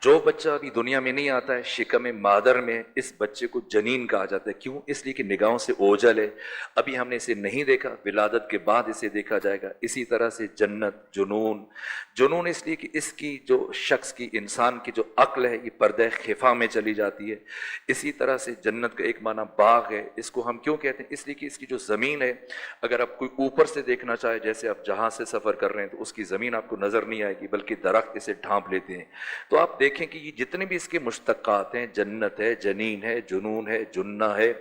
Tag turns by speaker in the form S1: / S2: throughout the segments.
S1: جو بچہ ابھی دنیا میں نہیں آتا ہے شکم مادر میں، اس بچے کو جنین کہا جاتا ہے۔ کیوں؟ اس لیے کہ نگاہوں سے اوجھل ہے، ابھی ہم نے اسے نہیں دیکھا، ولادت کے بعد اسے دیکھا جائے گا۔ اسی طرح سے جنت، جنون، جنون اس لیے کہ اس کی جو شخص کی، انسان کی جو عقل ہے یہ پردہ خفا میں چلی جاتی ہے۔ اسی طرح سے جنت کا ایک معنی باغ ہے۔ اس کو ہم کیوں کہتے ہیں؟ اس لیے کہ اس کی جو زمین ہے، اگر آپ کوئی اوپر سے دیکھنا چاہے، جیسے آپ جہاز سے سفر کر رہے ہیں تو اس کی زمین آپ کو نظر نہیں آئے گی، بلکہ درخت اسے ڈھانپ لیتے ہیں۔ تو آپ دیکھیں کہ یہ جتنے بھی اس کے مشتقات ہیں، جنت ہے، جنین ہے، جنون ہے، جنہ ہے،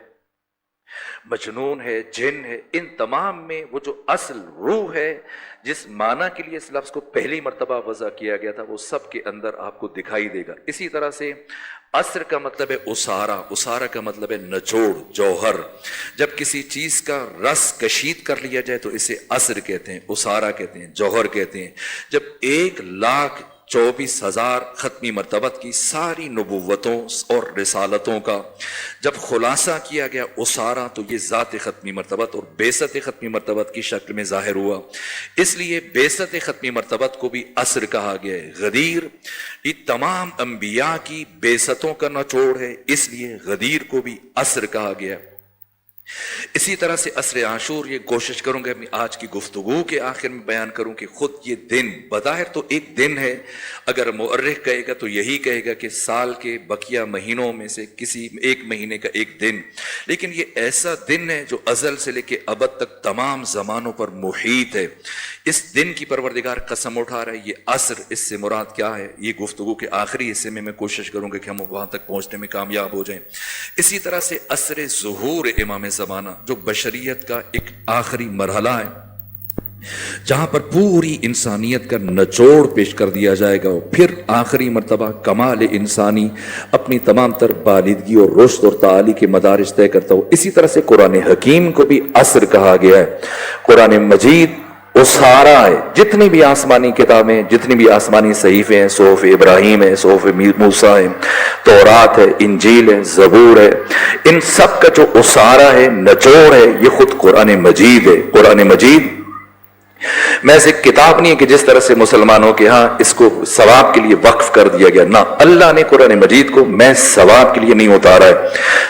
S1: مجنون ہے، جن ہے، ان تمام میں وہ جو اصل روح ہے، جس معنی کے لیے اس لفظ کو پہلی مرتبہ وضع کیا گیا تھا، وہ سب کے اندر آپ کو دکھائی دے گا۔ اسی طرح سے عصر کا مطلب ہے اسارہ، اسارہ کا مطلب ہے نچوڑ، جوہر۔ جب کسی چیز کا رس کشید کر لیا جائے تو اسے عصر کہتے ہیں، اسارہ کہتے ہیں، جوہر کہتے ہیں۔ جب 1,24,000 ختمی مرتبت کی ساری نبوتوں اور رسالتوں کا جب خلاصہ کیا گیا اسارہ، تو یہ ذات ختمی مرتبت اور بعثت ختمی مرتبت کی شکل میں ظاہر ہوا۔ اس لیے بعثت ختمی مرتبت کو بھی عصر کہا گیا ہے۔ غدیر یہ تمام انبیاء کی بعثتوں کا نچوڑ ہے، اس لیے غدیر کو بھی عصر کہا گیا۔ اسی طرح سے عصر عاشور، یہ کوشش کروں گا اپنی آج کی گفتگو کے آخر میں بیان کروں کہ خود یہ دن بظاہر تو ایک دن ہے، اگر مؤرخ کہے گا تو یہی کہے گا کہ سال کے بقیہ مہینوں میں سے کسی ایک مہینے کا ایک دن، لیکن یہ ایسا دن ہے جو ازل سے لے کے ابد تک تمام زمانوں پر محیط ہے۔ اس دن کی پروردگار قسم اٹھا رہا ہے، یہ عصر، اس سے مراد کیا ہے؟ یہ گفتگو کے آخری حصے میں کوشش کروں گا کہ ہم وہاں تک پہنچنے میں کامیاب ہو جائیں۔ اسی طرح سے عصر ظہور امام زمانہ، جو بشریت کا ایک آخری مرحلہ ہے، جہاں پر پوری انسانیت کا نچوڑ پیش کر دیا جائے گا، پھر آخری مرتبہ کمال انسانی اپنی تمام تر بالغی اور رشد اور تعالی کے مدارج طے کرتا ہو۔ اسی طرح سے قرآن حکیم کو بھی عصر کہا گیا ہے۔ قرآن مجید اسارہ ہے، جتنی بھی آسمانی کتابیں، جتنی بھی آسمانی صحیفے ہیں، صحف ابراہیم ہے، صحف موسیٰ ہے، تورات ہے، انجیل ہے، زبور ہے، ان سب کا جو اسارہ ہے، نچوڑ ہے، یہ خود قرآن مجید ہے۔ قرآن مجید محض ایک کتاب نہیں ہے کہ جس طرح سے مسلمانوں کے ہاں اس کو ثواب کے لیے وقف کر دیا گیا، نہ، اللہ نے قرآن مجید کو محض ثواب کے لیے نہیں اتارا ہے۔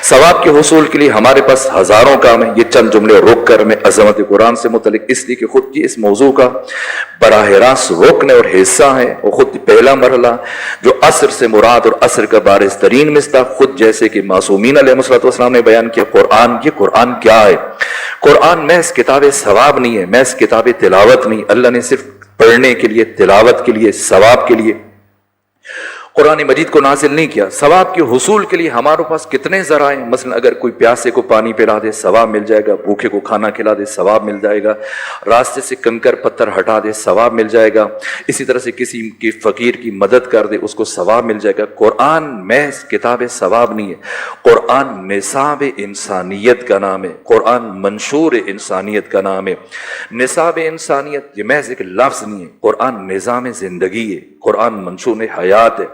S1: ثواب کے حصول کے لیے ہمارے پاس ہزاروں کام ہیں، یہ چند جملے رک کر میں عظمت قرآن سے متعلق، اس لیے کہ خود کی اس موضوع کا براہ راست رکن اور حصہ ہے، اور خود پہلا مرحلہ جو عصر سے مراد اور عصر کا بارز ترین مصداق، خود جیسے کہ معصومین علیہ السلام نے بیان کیا، قرآن، یہ قرآن کیا ہے؟ قرآن محض کتاب ثواب نہیں ہے، محض کتاب تلاوت نہیں، اللہ نے صرف پڑھنے کے لیے، تلاوت کے لیے، ثواب کے لیے قرآن مجید کو نازل نہیں کیا۔ ثواب کے حصول کے لیے ہمارے پاس کتنے ذرائع ہیں، مثلا اگر کوئی پیاسے کو پانی پلا دے ثواب مل جائے گا، بھوکے کو کھانا کھلا دے ثواب مل جائے گا، راستے سے کنکر پتھر ہٹا دے ثواب مل جائے گا، اسی طرح سے کسی کی فقیر کی مدد کر دے اس کو ثواب مل جائے گا۔ قرآن محض کتاب ثواب نہیں ہے، قرآن نصاب انسانیت کا نام ہے، قرآن منشور انسانیت کا نام ہے۔ نصاب انسانیت یہ محض ایک لفظ نہیں ہے، قرآن نظام زندگی ہے، قرآن منشور حیات ہے،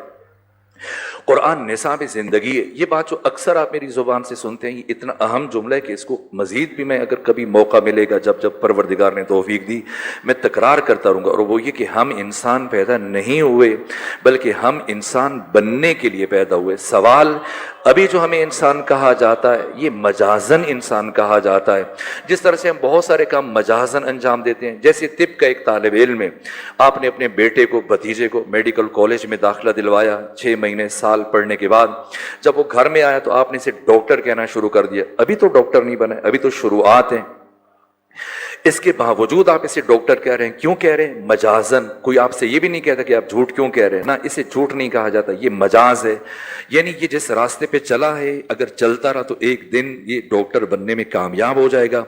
S1: قرآن نصاب زندگی ہے۔ یہ بات جو اکثر آپ میری زبان سے سنتے ہیں، یہ اتنا اہم جملہ ہے کہ اس کو مزید بھی میں اگر کبھی موقع ملے گا، جب پروردگار نے توفیق دی، میں تکرار کرتا رہوں گا، اور وہ یہ کہ ہم انسان پیدا نہیں ہوئے بلکہ ہم انسان بننے کے لیے پیدا ہوئے۔ سوال ابھی جو ہمیں انسان کہا جاتا ہے یہ مجازن انسان کہا جاتا ہے، جس طرح سے ہم بہت سارے کام مجازن انجام دیتے ہیں۔ جیسے طب کا ایک طالب علم ہے، آپ نے اپنے بیٹے کو، بھتیجے کو میڈیکل کالج میں داخلہ دلوایا، 6 مہینے سال پڑھنے کے بعد جب وہ گھر میں آیا تو آپ نے اسے ڈاکٹر کہنا شروع کر دیا۔ ابھی تو ڈاکٹر نہیں بنا، ابھی تو شروعات ہیں، اس کے باوجود آپ اسے ڈاکٹر کہہ رہے ہیں۔ کیوں کہہ رہے ہیں؟ مجازن۔ کوئی آپ سے یہ بھی نہیں کہتا کہ آپ جھوٹ کیوں کہہ رہے ہیں، نہ، اسے جھوٹ نہیں کہا جاتا، یہ مجاز ہے۔ یعنی یہ جس راستے پہ چلا ہے اگر چلتا رہا تو ایک دن یہ ڈاکٹر بننے میں کامیاب ہو جائے گا،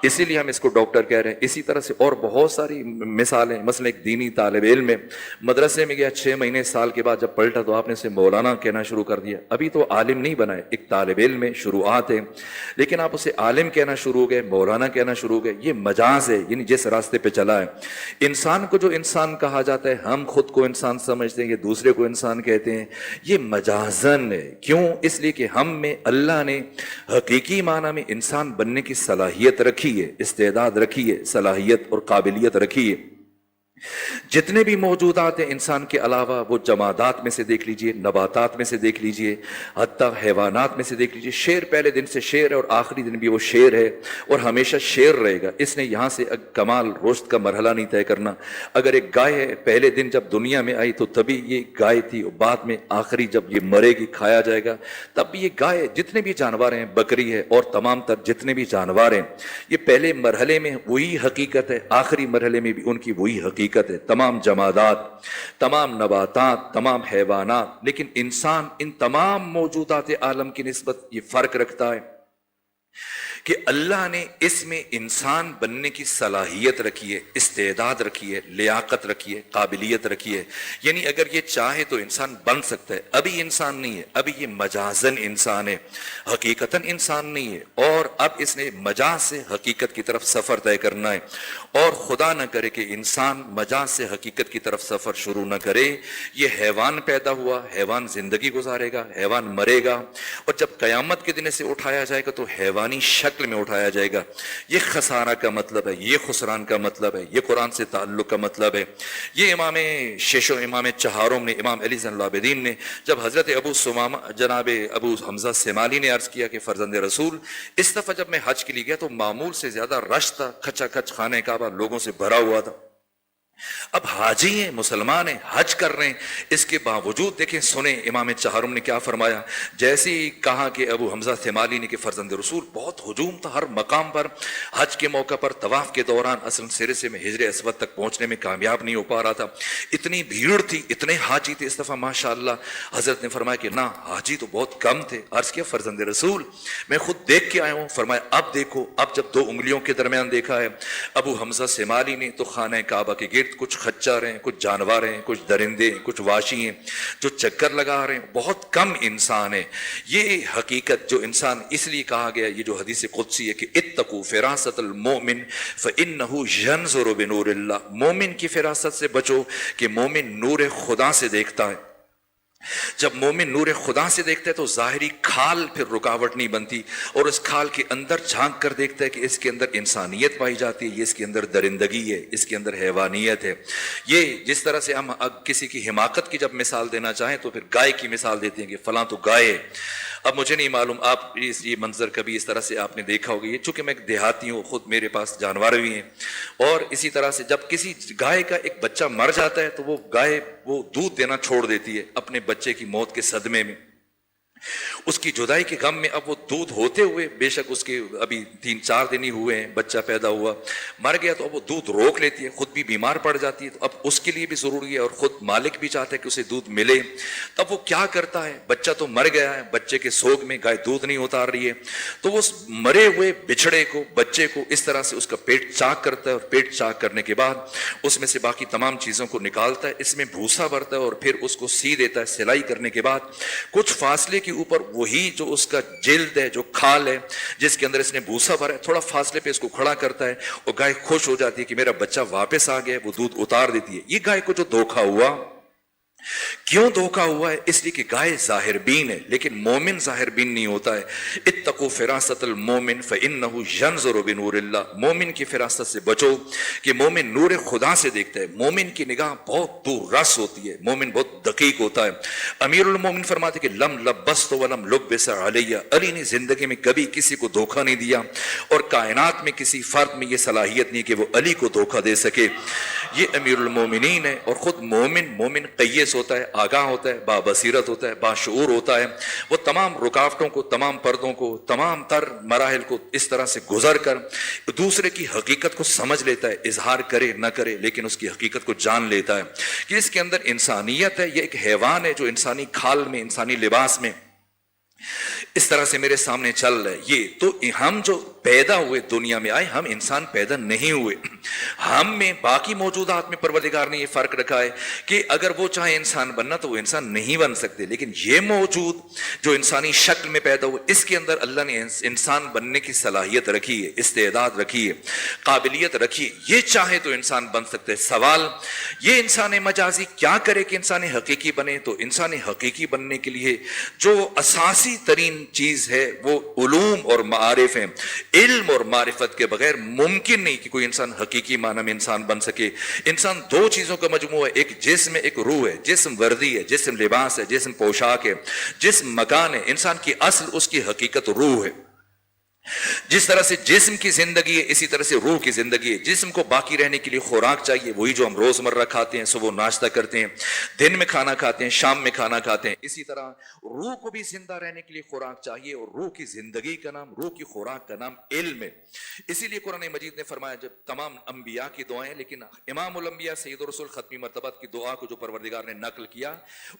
S1: اسی لیے ہم اس کو ڈاکٹر کہہ رہے ہیں۔ اسی طرح سے اور بہت ساری مثالیں، مثلا ایک دینی طالب علم ہے، مدرسے میں گیا، 6 مہینے سال کے بعد جب پلٹا تو آپ نے اسے مولانا کہنا شروع کر دیا۔ ابھی تو عالم نہیں بنا ہے، ایک طالب علم ہے، شروعات ہے، لیکن آپ اسے عالم کہنا شروع ہو گئے، مولانا کہنا شروع ہو گئے، یہ مجاز ہے، یعنی جس راستے پہ چلا ہے۔ انسان کو جو انسان کہا جاتا ہے، ہم خود کو انسان سمجھتے ہیں، یہ دوسرے کو انسان کہتے ہیں، یہ مجازن ہے۔ کیوں؟ اس لیے کہ ہم میں اللہ نے حقیقی معنی میں انسان بننے کی صلاحیت رکھی ہے، استعداد رکھی ہے، صلاحیت اور قابلیت رکھی ہے۔ जितने भी मौजूदात हैं इंसान के अलावा, वो जमादात में से देख लीजिए, नबातात में से देख लीजिए, हत्ता हैवानात में से देख लीजिए, शेर पहले दिन से शेर है और आखिरी दिन भी वो शेर है और हमेशा शेर रहेगा। इसने यहाँ से कमाल रोश्त का मरहला नहीं तय करना। अगर एक गाय है, पहले दिन जब दुनिया में आई तो तभी ये गाय थी, और बाद में आखिरी जब ये मरेगी, खाया जाएगा, तब भी ये गाय है। जितने भी जानवर हैं, बकरी है और तमाम तर जितने भी जानवर हैं, ये पहले मरहले में वही हकीकत है, आखिरी मरहले में भी उनकी वही हकीकत है। तमाम जमादात, तमाम नबातात, तमाम हैवानात, लेकिन इंसान इन तमाम मौजूदात आलम की निस्बत ये फर्क रखता है कि अल्लाह ने इसमें इंसान बनने की सलाहियत रखी है, इस्तेदाद रखी है, लियाकत रखी है, काबिलियत रखी है। यानी अगर ये चाहे तो इंसान बन सकता है। अभी इंसान नहीं है, अभी ये मजाजन इंसान है, हकीकतन इंसान नहीं है। और अब इसने मजाज से हकीकत की तरफ सफर तय करना है, और खुदा न करे कि इंसान मजाज से हकीकत की तरफ सफर शुरू न करे। ये हैवान पैदा हुआ, हैवान जिंदगी गुजारेगा, हैवान मरेगा, और जब कयामत के दिन से उठाया जाएगा तो हैवानी शक्ल में उठाया जाएगा। ये खसारा का मतलब है, ये खुसरान का मतलब है, ये कुरान से ताल्लुक का मतलब है। ये इमाम शेशो, इमाम चहारों ने, इमाम अली ज़ैनुल आबिदीन ने, जब हजरत अबू सुमामा जनाब अबू हमजा सेमाली ने अर्ज किया कि फर्जंद रसूल, इस दफा जब मैं हज के लिए गया तो मामूल से ज्यादा रश था, खचा खच खाने काबा लोगों से भरा हुआ था। अब हाजी हैं, मुसलमान हैं, हज कर रहे हैं, इसके बावजूद देखें, सुने इमाम चहारुम ने क्या फरमाया। जैसे ही कहा कि अबू हमजा सेमाली ने कि फर्जंद रसूल, बहुत हुजूम था हर मकाम पर। हज के मौका पर तवाफ के दौरान असल सिरे से मैं हिजर असवद तक पहुंचने में कामयाब नहीं हो पा रहा था, इतनी भीड़ थी, इतने हाजी थे। इस दफा माशाअल्लाह हजरत ने फरमाया कि ना, हाजी तो बहुत कम थे। अर्ज किया फर्जंद रसूल, मैं खुद देख के आया हूं। फरमाया अब देखो, अब जब दो उंगलियों के दरमियान देखा है अबू हमजा सेमाली ने, तो खाना काबा के गिर्द कुछ खच्चर हैं, कुछ जानवर हैं, कुछ दरिंदे, कुछ वाशी हैं जो चक्कर लगा रहे हैं, बहुत कम इंसान है। ये हकीकत जो इंसान, इसलिए कहा गया, ये जो हदीस कुदसी है कि इत्तकू फिरासतल मोमिन फइन्नहु यंज़ुरु बिनूरिल्लाह, मोमिन की फिरासत से बचो कि मोमिन नूर खुदा से देखता है। जब मोमिन नूर खुदा से देखता है तो जाहिरी खाल फिर रुकावट नहीं बनती, और उस खाल के अंदर झांक कर देखता है कि इसके अंदर इंसानियत पाई जाती है, ये इसके अंदर दरिंदगी है, इसके अंदर हैवानियत है। ये जिस तरह से हम किसी की हिमाकत की जब मिसाल देना चाहें तो फिर गाय की मिसाल देते हैं कि फलां तो गाय है। अब मुझे नहीं मालूम आप ये मंजर कभी इस तरह से आपने देखा होगा। ये चूंकि मैं एक देहाती हूँ, खुद मेरे पास जानवर भी हैं, और इसी तरह से जब किसी गाय का एक बच्चा मर जाता है तो वो गाय वो दूध देना छोड़ देती है अपने बच्चे की मौत के सदमे में, उसकी जुदाई के गम में। अब वो दूध होते हुए, बेशक उसके अभी 3-4 दिन ही हुए हैं, बच्चा पैदा हुआ, मर गया, तो अब वो दूध रोक लेती है, खुद भी बीमार पड़ जाती है, तो अब उसके लिए भी जरूरी है और खुद मालिक भी चाहता है कि उसे दूध मिले। तब वो क्या करता है, बच्चा तो मर गया है, बच्चे के सोग में गाय दूध नहीं उतार रही है, तो वो उस मरे हुए बिछड़े को, बच्चे को इस तरह से उसका पेट चाक करता है, और पेट चाक करने के बाद उसमें से बाकी तमाम चीजों को निकालता है, इसमें भूसा भरता है और फिर उसको सी देता है। सिलाई करने के बाद कुछ फासले के ऊपर वही जो उसका जिल्द है, जो खाल है जिसके अंदर इसने भूसा भरा है, थोड़ा फासले पे इसको खड़ा करता है, और गाय खुश हो जाती है कि मेरा बच्चा वापस आ गया, वो दूध उतार देती है। ये गाय को जो धोखा हुआ, क्यों धोखा हुआ है? इसलिए कि गाय जाहिर बीन है, लेकिन मोमिन जाहिर बीन नहीं होता है। इत्तकू फिरासतल मोमिन फइन्नहु यंज़ुरु बिनूरिल्लाह, मोमिन की फिरासत से बचो कि मोमिन नूर खुदा से देखता है। मोमिन की निगाह बहुत दूर रस होती है, मोमिन बहुत दकीक होता है। अमीरुल मोमिन फरमाते कि लम लब्बस्तु वलम लुब्बिस अलैया, अली ने जिंदगी में कभी किसी को धोखा नहीं दिया, और कायनात में किसी फर्द में यह सलाहियत नहीं कि वो अली को धोखा दे सके। ये अमीरुल मोमिनीन है, और खुद मोमिन कय्यस होता है, आगाह होता है, बाबसीरत होता है, बाशऊर होता है। वो तमाम रुकावटों को, तमाम पर्दों को, तमाम तर मराहिल को इस तरह से गुजर कर दूसरे की हकीकत को समझ लेता है, इजहार करे न करे लेकिन उसकी हकीकत को जान लेता है कि इसके अंदर इंसानियत है। ये एक हैवान है जो इंसानी खाल में, इंसानी लिबास में इस तरह से मेरे सामने चल रहा है। ये तो हम जो पैदा हुए, दुनिया में आए, हम इंसान पैदा नहीं हुए। हम में बाकी मौजूदात में परवरदिगार ने ये फर्क रखा है कि अगर वो चाहे इंसान बनना तो वो इंसान नहीं बन सकते, लेकिन ये मौजूद जो इंसानी शक्ल में पैदा हुए, इसके अंदर अल्लाह ने इंसान बनने की सलाहियत रखी है, इस्तेदाद रखी है, काबिलियत रखी है। ये चाहे तो इंसान बन सकते हैं। सवाल ये इंसान मजाजी क्या करे कि इंसान हकीकी बने? तो इंसान हकीकी बनने के लिए जो असासी तरीन چیز ہے وہ علوم اور معارف ہیں. علم اور معرفت کے بغیر ممکن نہیں کہ کوئی انسان حقیقی معنی میں انسان بن سکے. انسان دو چیزوں کا مجموعہ ہے, ایک جسم ہے, ایک روح ہے. جسم وردی ہے, جسم لباس ہے, جسم پوشاک ہے, جسم مکان ہے. انسان کی اصل, اس کی حقیقت روح ہے. جس طرح سے جسم کی زندگی ہے اسی طرح سے روح کی زندگی ہے. جسم کو باقی رہنے کے لیے خوراک چاہیے, وہی جو ہم روزمرہ کھاتے ہیں, صبح ناشتہ کرتے ہیں, دن میں کھانا کھاتے ہیں, شام میں کھانا کھاتے ہیں. اسی طرح روح کو بھی زندہ رہنے کے لیے خوراک چاہیے, اور روح کی زندگی کا نام, روح کی خوراک کا نام علم ہے. اسی لیے قرآن مجید نے فرمایا, جب تمام انبیاء کی دعائیں, لیکن امام الانبیاء سید الرسول ختمی مرتبت کی دعا کو جو پروردگار نے نقل کیا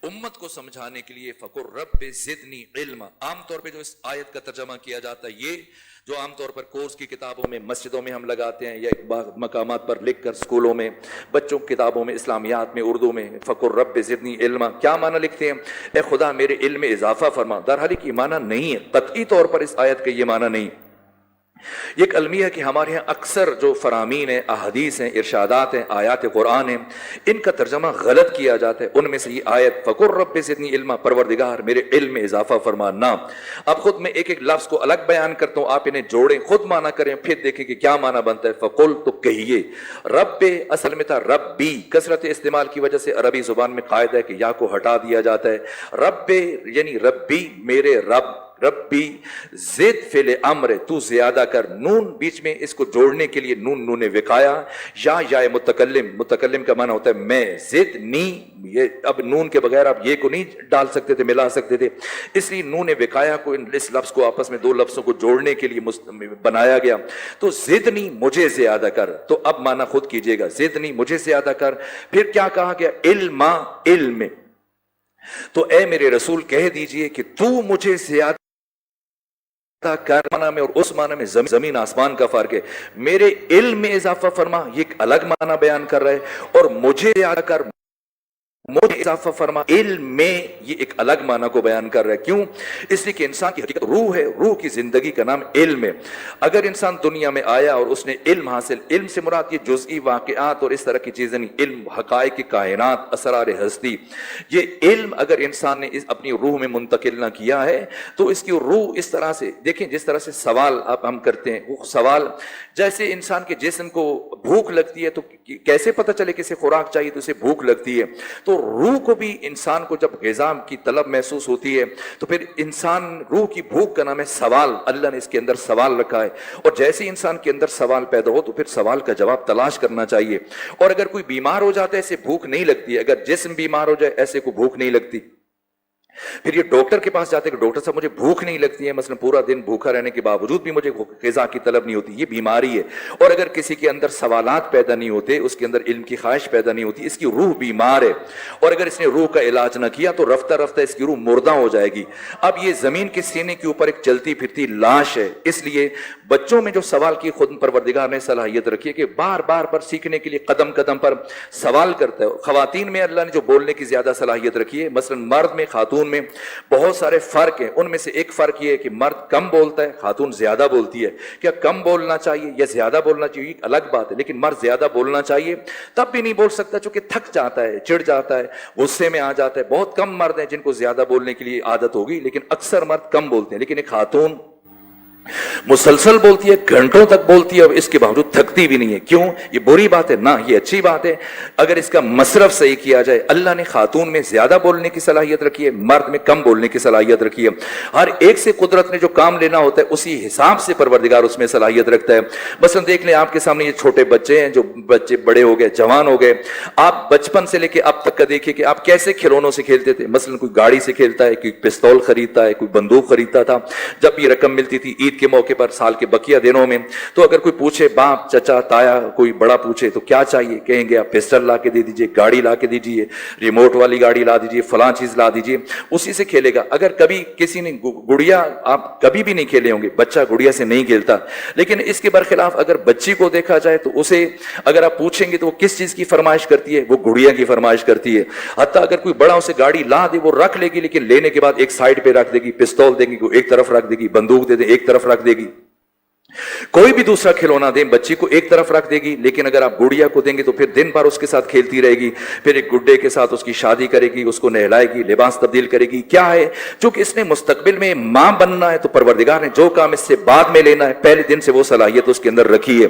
S1: امت کو سمجھانے کے لیے, فقر رب زدنی علما. عام طور پہ جو اس آیت کا ترجمہ کیا جاتا ہے, یہ جو عام طور پر کورس کی کتابوں میں, مسجدوں میں ہم لگاتے ہیں, یا مقامات پر لکھ کر اسکولوں میں, بچوں کی کتابوں میں, اسلامیات میں, اردو میں, فقر رب زدنی علما, کیا معنی لکھتے ہیں؟ اے خدا میرے علم میں اضافہ فرما. درحال یہ معنی نہیں ہے, قطعی طور پر اس آیت کا یہ معنی نہیں. یہ ایک المیہ ہے کہ ہمارے یہاں اکثر جو فرامین ہیں, احادیث ہیں, ارشادات ہیں, آیات قرآن ہیں, ان کا ترجمہ غلط کیا جاتا ہے. ان میں سے یہ آیت فقر رب زدنی علما, پروردگار میرے علم میں اضافہ فرما, نہ. اب خود میں ایک ایک لفظ کو الگ بیان کرتا ہوں, آپ انہیں جوڑیں, خود معنی کریں, پھر دیکھیں کہ کیا معنی بنتا ہے. فقل تو کہیے, رب اصل میں تھا ربی, کثرت استعمال کی وجہ سے عربی زبان میں قاعدہ ہے کہ یا کو ہٹا دیا جاتا ہے. رب یعنی ربی میرے رب, ربی زد فعل امر, تو زیادہ کر. نون بیچ میں اس کو جوڑنے کے لیے نون نون وقایا, یا متکلم, متکلم کا معنی ہوتا ہے میں, زد نی, یہ اب نون کے بغیر آپ یہ کو نہیں ڈال سکتے تھے, ملا سکتے تھے, اس لیے نون وقایا کو, اس لفظ کو آپس میں دو لفظوں کو جوڑنے کے لیے بنایا گیا. تو زدنی مجھے زیادہ کر, تو اب معنی خود کیجئے گا, زدنی مجھے زیادہ کر. پھر کیا کہا گیا؟ علما, علم. تو اے میرے رسول کہہ دیجئے کہ تو مجھے زیادہ کر معنی میں, اور اس معنی میں زمین آسمان کا فرق ہے. میرے علم میں اضافہ فرما, یہ ایک الگ معنی بیان کر رہا ہے, اور مجھے زیادہ کر, مجھے اضافہ فرما علم میں, یہ ایک الگ معنی کو بیان کر رہا ہے. کیوں؟ اس لیے کہ انسان کی حقیقت روح ہے, روح کی زندگی کا نام علم ہے. اگر انسان دنیا میں آیا اور اس نے علم حاصل, علم سے مراد یہ جزئی واقعات اور اس طرح کی چیزیں نہیں, علم حقائق کائنات, اسرار ہستی, یہ علم اگر انسان نے اپنی روح میں منتقل نہ کیا ہے تو اس کی روح اس طرح سے, دیکھیں جس طرح سے سوال اب ہم کرتے ہیں, وہ سوال جیسے انسان کے جسم کو بھوک لگتی ہے تو کیسے پتہ چلے کسے خوراک چاہیے تو اسے بھوک لگتی ہے, تو روح کو بھی انسان کو جب غذا کی طلب محسوس ہوتی ہے تو پھر انسان, روح کی بھوک کا نام ہے سوال. اللہ نے اس کے اندر سوال رکھا ہے, اور جیسے انسان کے اندر سوال پیدا ہو تو پھر سوال کا جواب تلاش کرنا چاہیے. اور اگر کوئی بیمار ہو جاتا ہے اسے بھوک نہیں لگتی, اگر جسم بیمار ہو جائے ایسے کو بھوک نہیں لگتی. پھر یہ ڈاکٹر کے پاس جاتے ہیں کہ ڈاکٹر صاحب مجھے بھوک نہیں لگتی ہے, مثلا پورا دن بھوکا رہنے کے باوجود بھی مجھے غذا کی طلب نہیں ہوتی, یہ بیماری ہے. اور اگر کسی کے اندر سوالات پیدا نہیں ہوتے, اس کے اندر علم کی خواہش پیدا نہیں ہوتی, اس کی روح بیمار ہے. اور اگر اس نے روح کا علاج نہ کیا تو رفتہ رفتہ اس کی روح مردہ ہو جائے گی. اب یہ زمین کے سینے کے اوپر ایک چلتی پھرتی لاش ہے. اس لیے بچوں میں جو سوال کی خود پروردگار نے صلاحیت رکھی ہے کہ بار بار پر سیکھنے کے لیے قدم قدم پر سوال کرتا ہے. خواتین میں اللہ نے جو بولنے کی زیادہ صلاحیت رکھی ہے, مثلا مرد میں خاتون میں بہت سارے فرق ہیں. ان میں سے ایک فرق یہ ہے کہ مرد کم بولتا ہے, خاتون زیادہ بولتی ہے. کیا کم بولنا چاہیے یا زیادہ بولنا چاہیے ایک الگ بات ہے, لیکن مرد زیادہ بولنا چاہیے, تب بھی نہیں بول سکتا چونکہ تھک جاتا ہے, چڑ جاتا ہے, غصے میں آ جاتا ہے. بہت کم مرد ہیں جن کو زیادہ بولنے کے لیے عادت ہوگی, لیکن اکثر مرد کم بولتے ہیں. لیکن ایک خاتون مسلسل بولتی ہے, گھنٹوں تک بولتی ہے, اور اس کے باوجود تھکتی بھی نہیں ہے. کیوں؟ یہ بری بات ہے؟ نہ, یہ اچھی بات ہے اگر اس کا مصرف صحیح کیا جائے. اللہ نے خاتون میں زیادہ بولنے کی صلاحیت رکھی ہے, مرد میں کم بولنے کی صلاحیت رکھی ہے. ہر ایک سے قدرت نے جو کام لینا ہوتا ہے اسی حساب سے پروردگار اس میں صلاحیت رکھتا ہے. مثلا دیکھ لیں آپ کے سامنے یہ چھوٹے بچے ہیں, جو بچے بڑے ہو گئے, جوان ہو گئے, آپ بچپن سے لے کے اب تک کا دیکھیں کہ آپ کیسے کھلونوں سے کھیلتے تھے. مثلا کوئی گاڑی سے کھیلتا ہے, کوئی پستول خریدتا ہے, کوئی بندوق خریدتا تھا. جب بھی رقم ملتی تھی عید کے موقع پر, سال کے بقیہ دنوں میں, تو اگر کوئی پوچھے باپ چچا تایا, کوئی بڑا پوچھے تو کیا چاہیے, کہیں گے آپ پسٹل لا کے دے دیجئے, گاڑی لا کے دیجئے, ریموٹ والی گاڑی لا دیجئے, فلاں چیز لا دیجئے, اسی سے کھیلے گا. اگر کبھی کسی نے گڑیا, آپ کبھی بھی نہیں کھیلے ہوں گے, بچہ گڑیا سے نہیں کھیلتا. لیکن اس کے برخلاف اگر بچی کو دیکھا جائے تو اسے اگر آپ پوچھیں گے تو وہ کس چیز کی فرمائش کرتی ہے, وہ گڑیا کی فرمائش کرتی ہے. حتیٰ اگر کوئی بڑا اسے گاڑی لا دے وہ رکھ لے گی, لیکن لینے کے بعد ایک سائڈ پہ رکھ دے گی, پستول دے گی ایک طرف رکھ دے گی, بندوق دے دے ایک طرف رکھ دے گی. कोई भी दूसरा खिलौना दें, बच्ची को एक तरफ रख देगी, लेकिन अगर आप गुड़िया को देंगे तो फिर दिन भर उसके साथ खेलती रहेगी, फिर एक गुड्डे के साथ उसकी शादी करेगी, उसको नहलाएगी, लिबास तब्दील करेगी। क्या है, चूंकि इसने मुस्तकबिल में मां बनना है, तो परवरदिगार ने जो काम इससे बाद में लेना है पहले दिन से वो सलाहियत उसके अंदर रखी है।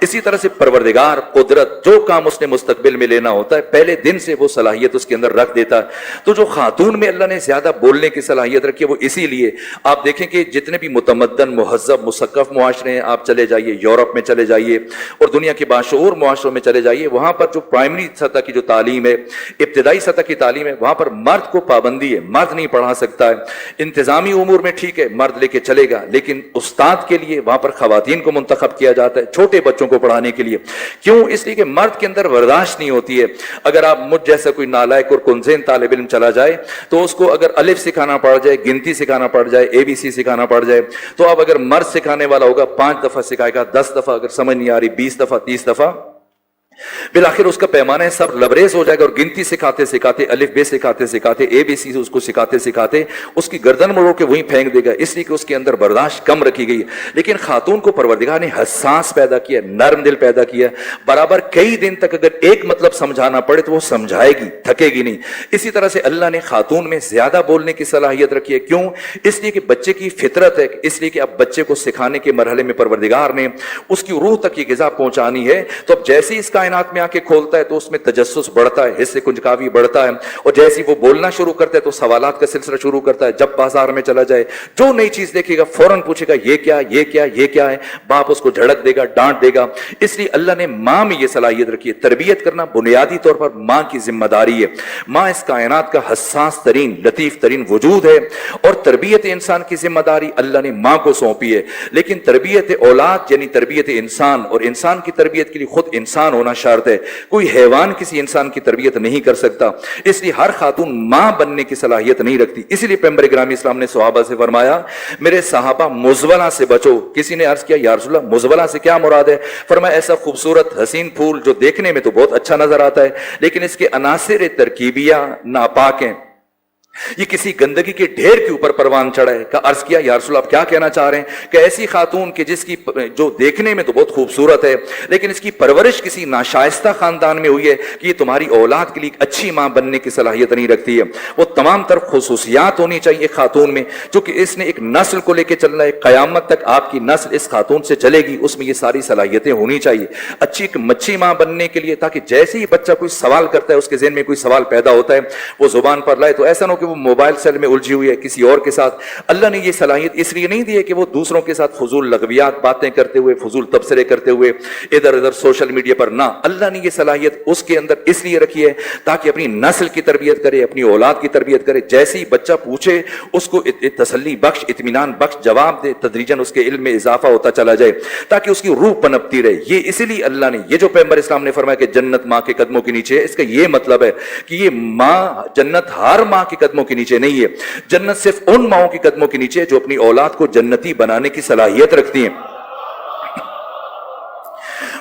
S1: इसी तरह से परवरदिगार कुदरत जो काम उसने मुस्तकबिल में लेना होता है पहले दिन से वो सलाहियत उसके अंदर रख देता है। तो जो खातून में अल्लाह ने ज्यादा बोलने की सलाहियत रखी है वो इसीलिए, आप देखें कि जितने भी मुतमद्दन मुहज़्ज़ब मुसक्कफ मुआशरे हैं, आप चले जाइए यूरोप में चले जाइए और दुनिया के बाशऊर मुआशरों में चले जाइए, वहां पर जो प्राइमरी सतह की जो तालीम है, इब्तिदाई सतह की तालीम है, वहां पर मर्द को पाबंदी है, मर्द नहीं पढ़ा सकता है। इंतजामी उमूर में ठीक है मर्द लेके चलेगा, लेकिन उस्ताद के लिए वहां पर खवातीन को मुंतखब किया जाता है छोटे बच्चों को पढ़ाने के लिए। क्यों? इसलिए कि मर्द के अंदर बर्दाश्त नहीं होती है। अगर आप मुझ जैसा कोई नालायक और कुंजेन तालिब इल्म चला जाए तो उसको अगर अलिफ सिखाना पड़ जाए, गिनती सिखाना पड़ जाए, ABC सिखाना पड़ जाए, तो अब अगर मर्द सिखाने वाला होगा 5 दफा सिखाएगा, 10 दफा, अगर समझ नहीं आ रही 20 दफा, 30 दफा, फिर आखिर उसका पैमाना सब लबरेज हो जाएगा और गिनती सिखाते सिखाते, अलिफ बे सिखाते सिखाते, ABC उसको सिखाते सिखाते उसकी गर्दन मोड़ के वहीं फेंक देगा, इसलिए कि उसके अंदर बर्दाश्त कम रखी गई है। लेकिन खातून को परवरदिगार ने हसास पैदा किया, नरम दिल पैदा किया, बराबर कई दिन तक अगर एक मतलब समझाना पड़े तो वो समझाएगी, थकेगी नहीं। इसी तरह से अल्लाह ने खातून में ज्यादा बोलने की सलाहियत रखी है। क्यों? इसलिए कि बच्चे की फितरत है, इसलिए कि अब बच्चे को सिखाने के मरहले में परवरदिगार ने उसकी रूह तक की ग़िज़ा पहुंचानी है। तो अब जैसे इस कायनात में आके खोलता है तो उसमें तजस्सुस बढ़ता है, हिस्से कुंजकावी बढ़ता है, और जैसे ही वो बोलना शुरू करता है तो सवालात का सिलसिला शुरू करता है। जब बाजार में चला जाए जो नई चीज देखेगा फौरन पूछेगा ये क्या, ये क्या, ये क्या है, बाप उसको झड़क देगा, डांट देगा। इसलिए अल्लाह ने मां में यह सलाहियत रखी है। तरबियत करना बुनियादी तौर पर मां की जिम्मेदारी है। मां इस कायनात का हसास तरीन, लतीफ तरीन वजूद है और तरबियत इंसान की जिम्मेदारी अल्लाह ने मां को सौंपी है। लेकिन तरबियत औलाद यानी तरबियत इंसान, और इंसान की तरबियत के लिए खुद इंसान होना शर्त है। कोई हैवान किसी इंसान की तरबियत नहीं कर सकता, इसलिए हर खातून मां बनने की सलाहियत नहीं रखती। इसलिए पैगंबर इकराम इस्लाम ने सहाबा से फरमाया, मेरे सहाबा मुज़वला से बचो। किसी ने अर्ज किया या रसूल अल्लाह मुज़वला से क्या मुराद है? फरमाया ऐसा खूबसूरत हसीन फूल जो देखने में तो बहुत अच्छा नजर आता है लेकिन इसके अनासिर तरकीबिया नापाक हैं, ये किसी गंदगी के ढेर के ऊपर परवान चढ़ा है। का अर्ज किया या रसूल आप क्या कहना चाह रहे हैं? कि ऐसी खातून के जिसकी जो देखने में तो बहुत खूबसूरत है लेकिन इसकी परवरिश किसी नाशाइस्ता खानदान में हुई है कि ये तुम्हारी औलाद के लिए अच्छी मां बनने की सलाहियत नहीं रखती है। वो तमाम तर खुसूसियात होनी चाहिए खातून में, क्योंकि इसने एक नस्ल को लेकर चलना है, कयामत तक आपकी नस्ल इस खातून से चलेगी, उसमें ये सारी सलाहियतें होनी चाहिए। अच्छी एक मच्छी मां बनने के लिए, ताकि जैसे ही बच्चा कोई सवाल करता है, उसके ज़हन में कोई सवाल पैदा होता है, वो जुबान पर लाए, तो ऐसा ना कि वो मोबाइल सेल में उलझी हुई है किसी और के साथ। अल्लाह ने ये सलाहियत इसलिए नहीं दी है कि वो दूसरों के साथ फजूल लगवियात बातें करते हुए, फजूल तबसरे करते हुए इधर उधर सोशल मीडिया पर, ना, अल्लाह ने ये सलाहियत उसके अंदर इसलिए रखी है ताकि अपनी नस्ल की तरबियत करे, अपनी औलाद की तरबियत करे। जैसे ही बच्चा पूछे उसको तसल्ली बख्श, इत्मीनान बख्श जवाब दे, तदरीजन उसके इल्म में इजाफा होता चला जाए ताकि उसकी रूह पनपती रहे। ये इसीलिए अल्लाह ने, ये जो पैगंबर इस्लाम ने फरमाया कि जन्नत मां के कदमों के नीचे है, इसका ये मतलब है कि ये मां, जन्नत हर मां के कदमों के नीचे नहीं है। जन्नत सिर्फ उन माओं के कदमों के नीचे है जो अपनी औलाद को जन्नती बनाने की सलाहियत रखती हैं।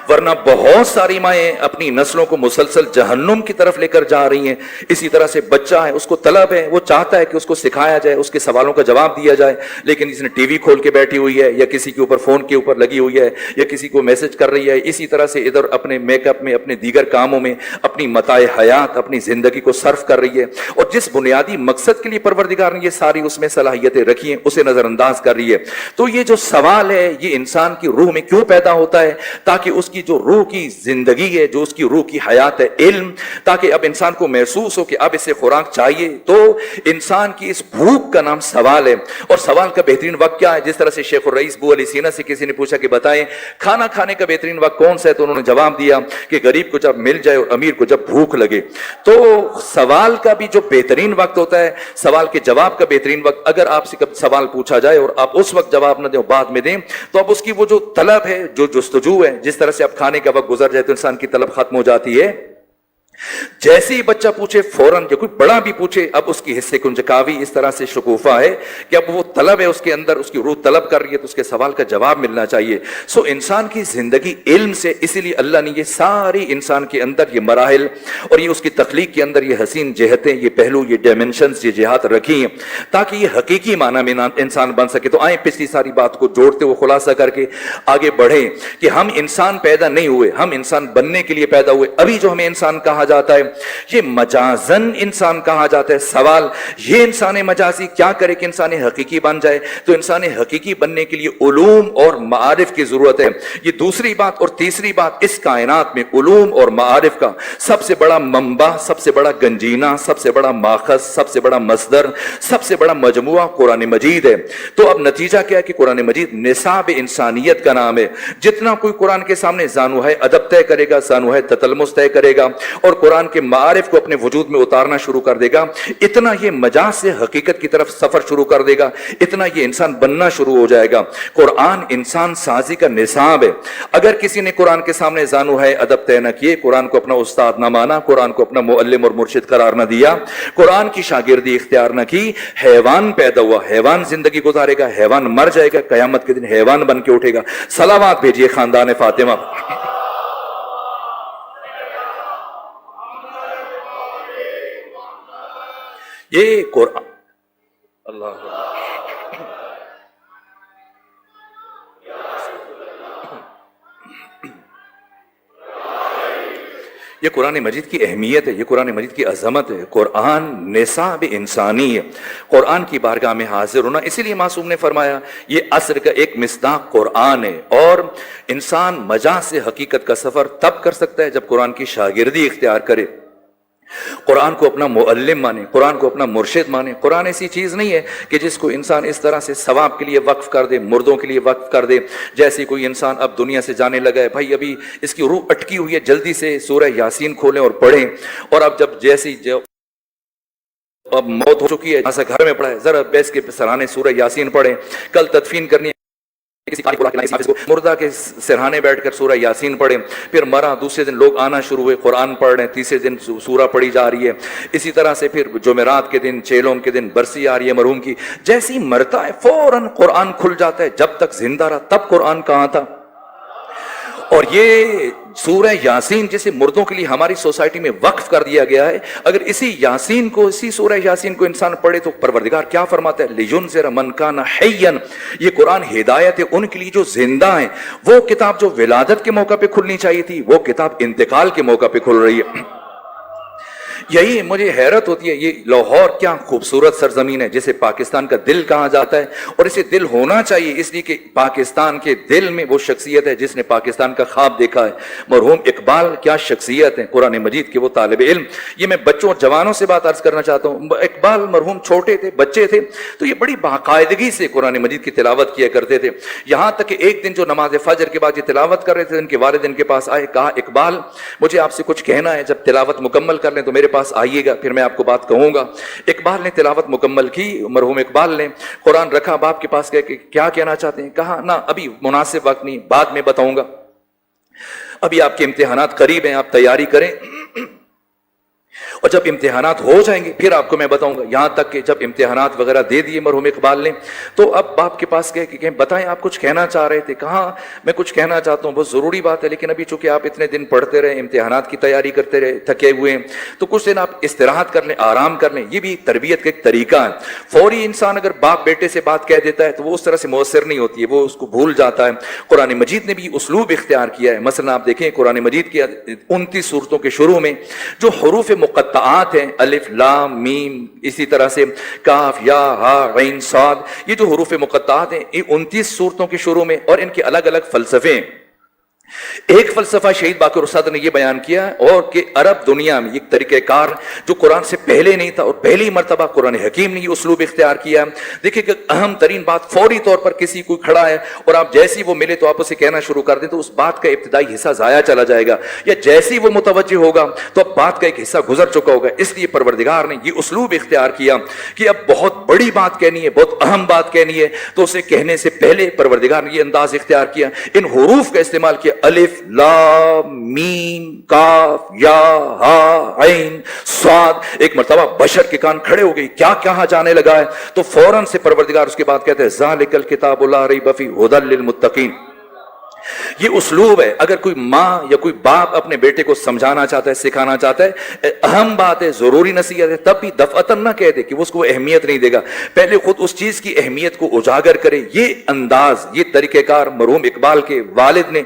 S1: वरना बहुत सारी माएं अपनी नस्लों को मुसलसल जहन्नुम की तरफ लेकर जा रही हैं। इसी तरह से बच्चा है, उसको तलब है, वो चाहता है कि उसको सिखाया जाए, उसके सवालों का जवाब दिया जाए, लेकिन इसने टीवी खोल के बैठी हुई है या किसी के ऊपर फोन के ऊपर लगी हुई है या किसी को मैसेज कर रही है। इसी तरह से इधर अपने मेकअप में, अपने दीगर कामों में अपनी मताए हयात, अपनी जिंदगी को सर्फ कर रही है और जिस बुनियादी मकसद के लिए परवरदिगार ने ये सारी उसमें सलाहियतें रखी हैं उसे नजरअंदाज कर रही है। तो ये जो सवाल है ये इंसान की रूह में क्यों पैदा होता है? ताकि उसकी जो रूह की जिंदगी है, जो उसकी रूह की हयात है, इल्म, ताकि अब इंसान को महसूस हो कि अब इसे खुराक चाहिए। तो इंसान की इस भूख का नाम सवाल है। और सवाल का बेहतरीन वक्त क्या है? जिस तरह से शेख रईस बू अली सीना से किसी ने पूछा कि बताएं खाना खाने का बेहतरीन वक्त कौन सा है, तो उन्होंने जवाब दिया कि गरीब को जब मिल जाए और अमीर को जब भूख लगे। तो सवाल का भी जो बेहतरीन वक्त होता है, सवाल के जवाब का बेहतरीन वक्त, अगर आपसे कब सवाल पूछा जाए और आप उस वक्त जवाब न दें, बाद में दें, तो अब उसकी वो जो तलब है, जो जुस्तजू है, जिस तरह से अब खाने का वक्त गुजर जाए तो इंसान की तलब खत्म हो जाती है, जैसे ही बच्चा पूछे फौरन, या कोई बड़ा भी पूछे, अब उसकी हिस्से कुंजकावी इस तरह से शकूफा है कि अब वो तलब है उसके अंदर, उसकी रूह तलब कर रही है, तो उसके सवाल का जवाब मिलना चाहिए। सो इंसान की जिंदगी इल्म से, इसीलिए अल्लाह ने ये सारी इंसान के अंदर ये मराहिल और ये उसकी तख्लीक के अंदर ये हसीन जहतें, ये पहलू, ये डायमेंशंस, ये जिहात रखी हैं ताकि ये हकीकी माना में इंसान बन सके। तो आए पिछली सारी बात को जोड़ते हुए खुलासा करके आगे बढ़े कि हम इंसान पैदा नहीं हुए, हम इंसान बनने के लिए पैदा हुए। अभी जो हमें इंसान कहा जाता है ये मजाजन इंसान कहा जाता है। सवाल ये इंसान मजाजी क्या करे कि इंसान हकीकी बन जाए? तो इंसान हकीकी बनने के लिए उलूम और मारिफ की जरूरत है। ये दूसरी बात। और तीसरी बात, इस कायनात में उलूम और मारिफ का सबसे बड़ा मंबा, सबसे बड़ा गंजीना, सबसे बड़ा माखज, सबसे बड़ा मसदर, सबसे बड़ा मजमुआ कुरान मजीद है। तो अब नतीजा क्या है कि कुरान मजीद निसाब इंसानियत का नाम है। जितना कोई कुरान के सामने जानू है अदब तय करेगा, जानू है ततलमुस तय करेगा और कुरान के मारिफ को अपने वजूद में उतारना शुरू कर देगा, इतना ये मजाज से हकीकत की तरफ सफर शुरू कर देगा, इतना ये इंसान बनना शुरू हो जाएगा। कुरान इंसान साजी का निसाब है। अगर किसी ने कुरान के सामने जानू है अदब तय न किए, कुरान को अपना उस्ताद न माना, कुरान को अपना मुअल्लिम और मुर्शिद करार न दिया, कुरान की शागिर्दी इख्तियार न की, हैवान पैदा हुआ, हैवान जिंदगी गुजारेगा, हैवान मर जाएगा, कयामत के दिन हैवान बन के उठेगा। सलावात भेजिए खानदान फातिमा। ये कुरान, अल्लाह, ये कुरान मजीद की अहमियत है, ये कुरान मजीद की अजमत है। कुरान निसाब इंसानी है। कुरान की बारगाह में हाजिर होना, इसीलिए मासूम ने फरमाया ये असर का एक मिसदाक कुरान है। और इंसान मजाज से हकीकत का सफर तब कर सकता है जब कुरान की शागिर्दी इख्तियार करे, कुरान को अपना मुअल्लिम माने, कुरान को अपना मुर्शिद माने। कुरान ऐसी चीज नहीं है कि जिसको इंसान इस तरह से सवाब के लिए वक्फ कर दे, मुर्दों के लिए वक्फ कर दे। जैसे कोई इंसान अब दुनिया से जाने लगा है, भाई अभी इसकी रूह अटकी हुई है, जल्दी से सूरह यासीन खोलें और पढ़ें। और अब जब जैसी अब मौत हो चुकी है, जहां घर में पड़ा है, जरा बैस के सराहने सूरह यासीन पढ़ें। कल तदफीन करनी है किसी को, मुर्दा के सिरहाने बैठकर सूरह यासीन पढ़े। फिर मरा, दूसरे दिन लोग आना शुरू हुए, कुरान पढ़ रहे हैं, तीसरे दिन सूरह पढ़ी जा रही है। इसी तरह से फिर जुमेरात के दिन, चेलोम के दिन बरसी आ रही है मरहूम की। जैसी मरता है फौरन कुरान खुल जाता है। जब तक जिंदा रहा तब कुरान कहां था? और ये सूरह यासीन जिसे मुर्दों के लिए हमारी सोसाइटी में वक्फ कर दिया गया है, अगर इसी यासीन को, इसी सूरह यासीन को इंसान पढ़े तो परवरदिगार क्या फरमाता है? लियुनज़िर मन काना हय्यन। ये कुरान हिदायत है उनके लिए जो जिंदा है। वो किताब जो विलादत के मौका पे खुलनी चाहिए थी, वो किताब इंतकाल के मौका पे खुल रही है। यही मुझे हैरत होती है, ये लाहौर क्या खूबसूरत सरजमीन है जिसे पाकिस्तान का दिल कहा जाता है। और इसे दिल होना चाहिए इसलिए कि पाकिस्तान के दिल में वो शख्सियत है जिसने पाकिस्तान का ख्वाब देखा है। मरहूम इकबाल क्या शख्सियत है, कुरान मजीद के वो तालिब इल्म। ये मैं बच्चों और जवानों से बात अर्ज करना चाहता हूँ। इकबाल मरहूम छोटे थे, बच्चे थे, तो ये बड़ी बाकायदगी से कुरान मजीद की तिलावत किया करते थे। यहाँ तक कि एक दिन जो नमाज फजर के बाद ये तिलावत कर रहे थे, उनके वालिद इनके पास आए, कहा इकबाल मुझे आपसे कुछ कहना है, जब तिलावत मुकम्मल कर लें तो मेरे पास आइएगा, फिर मैं आपको बात कहूंगा। इकबाल ने तिलावत मुकम्मल की। मरहूम इकबाल ने कुरान रखा, बाप के पास गए कि क्या कहना चाहते हैं? कहा ना अभी मुनासिब वक्त नहीं, बाद में बताऊंगा, अभी आपके इम्तिहानात करीब हैं, आप तैयारी करें और जब इम्तिहानात हो जाएंगे फिर आपको मैं बताऊंगा। यहां तक कि जब इम्तिहानात वगैरह दे दिए मरहूम इकबाल ने, तो अब बाप के पास गए कि बताएं आप कुछ कहना चाह रहे थे। कहा मैं कुछ कहना चाहता हूं, बहुत जरूरी बात है, लेकिन अभी चूंकि आप इतने दिन पढ़ते रहे, इम्तिहानात की तैयारी करते रहे, थके हुए हैं, तो कुछ दिन आप इस्तिराहत कर लें, आराम कर लें। ये भी तरबियत का एक तरीका है। फौरी इंसान अगर बाप बेटे से बात कह देता है तो वो उस तरह से मुअस्सर नहीं होती है, वो उसको भूल जाता है। कुरान मजीद ने भी उसलूब इख्तियार किया है। मसलन आप देखें कुरान मजीद की 29 सूरतों के शुरू में जो हरूफ मुक़त्तआत हैं, अलिफ लाम मीम, इसी तरह से काफ या हा गैन साद, ये जो हरूफ मुक़त्तआत हैं, ये 29 सूरतों के शुरू में, और इनके अलग अलग फलसफे। एक फलसफा शहीद बाकर उस्ताद ने यह बयान किया और कि अरब दुनिया में एक तरीक़ेकार जो कुरान से पहले नहीं था और पहली मरतबा कुरान हकीम ने यह उसलूब इख्तियार किया। देखिए कि अहम तरीन बात, फौरी तौर पर किसी कोई खड़ा है और आप जैसी वो मिले तो आप उसे कहना शुरू कर दें तो उस बात का इब्तिदाई हिस्सा जाया चला जाएगा, या जैसी वो मुतवज्जि होगा तो अब बात का एक हिस्सा गुजर चुका होगा। इसलिए परवरदिगार ने यह उसलूब इख्तियार किया कि अब बहुत बड़ी बात कहनी है, बहुत अहम बात कहनी है, तो उसे कहने से पहले परवरदिगार ने यह अंदाज इख्तियार किया, इन हुरूफ का इस्तेमाल किया। الف لام میم کاف یا ہا عین صاد، ایک مرتبہ بشر کے کان کھڑے ہو گئی، کیا کہاں جانے لگا ہے؟ تو فوراً سے پروردگار اس کے بعد کہتے ہیں ذالک الکتاب لا ریب فیہ ھدی للمتقین۔ یہ اسلوب ہے، اگر کوئی ماں یا کوئی باپ اپنے بیٹے کو سمجھانا چاہتا ہے، سکھانا چاہتا ہے، اہم بات ہے، ضروری نصیحت ہے، تب بھی دفعتاً نہ کہہ دے کہ وہ اس کو اہمیت نہیں دے گا، پہلے خود اس چیز کی اہمیت کو اجاگر کرے۔ یہ انداز، یہ طریقہ کار مرحوم اقبال کے والد نے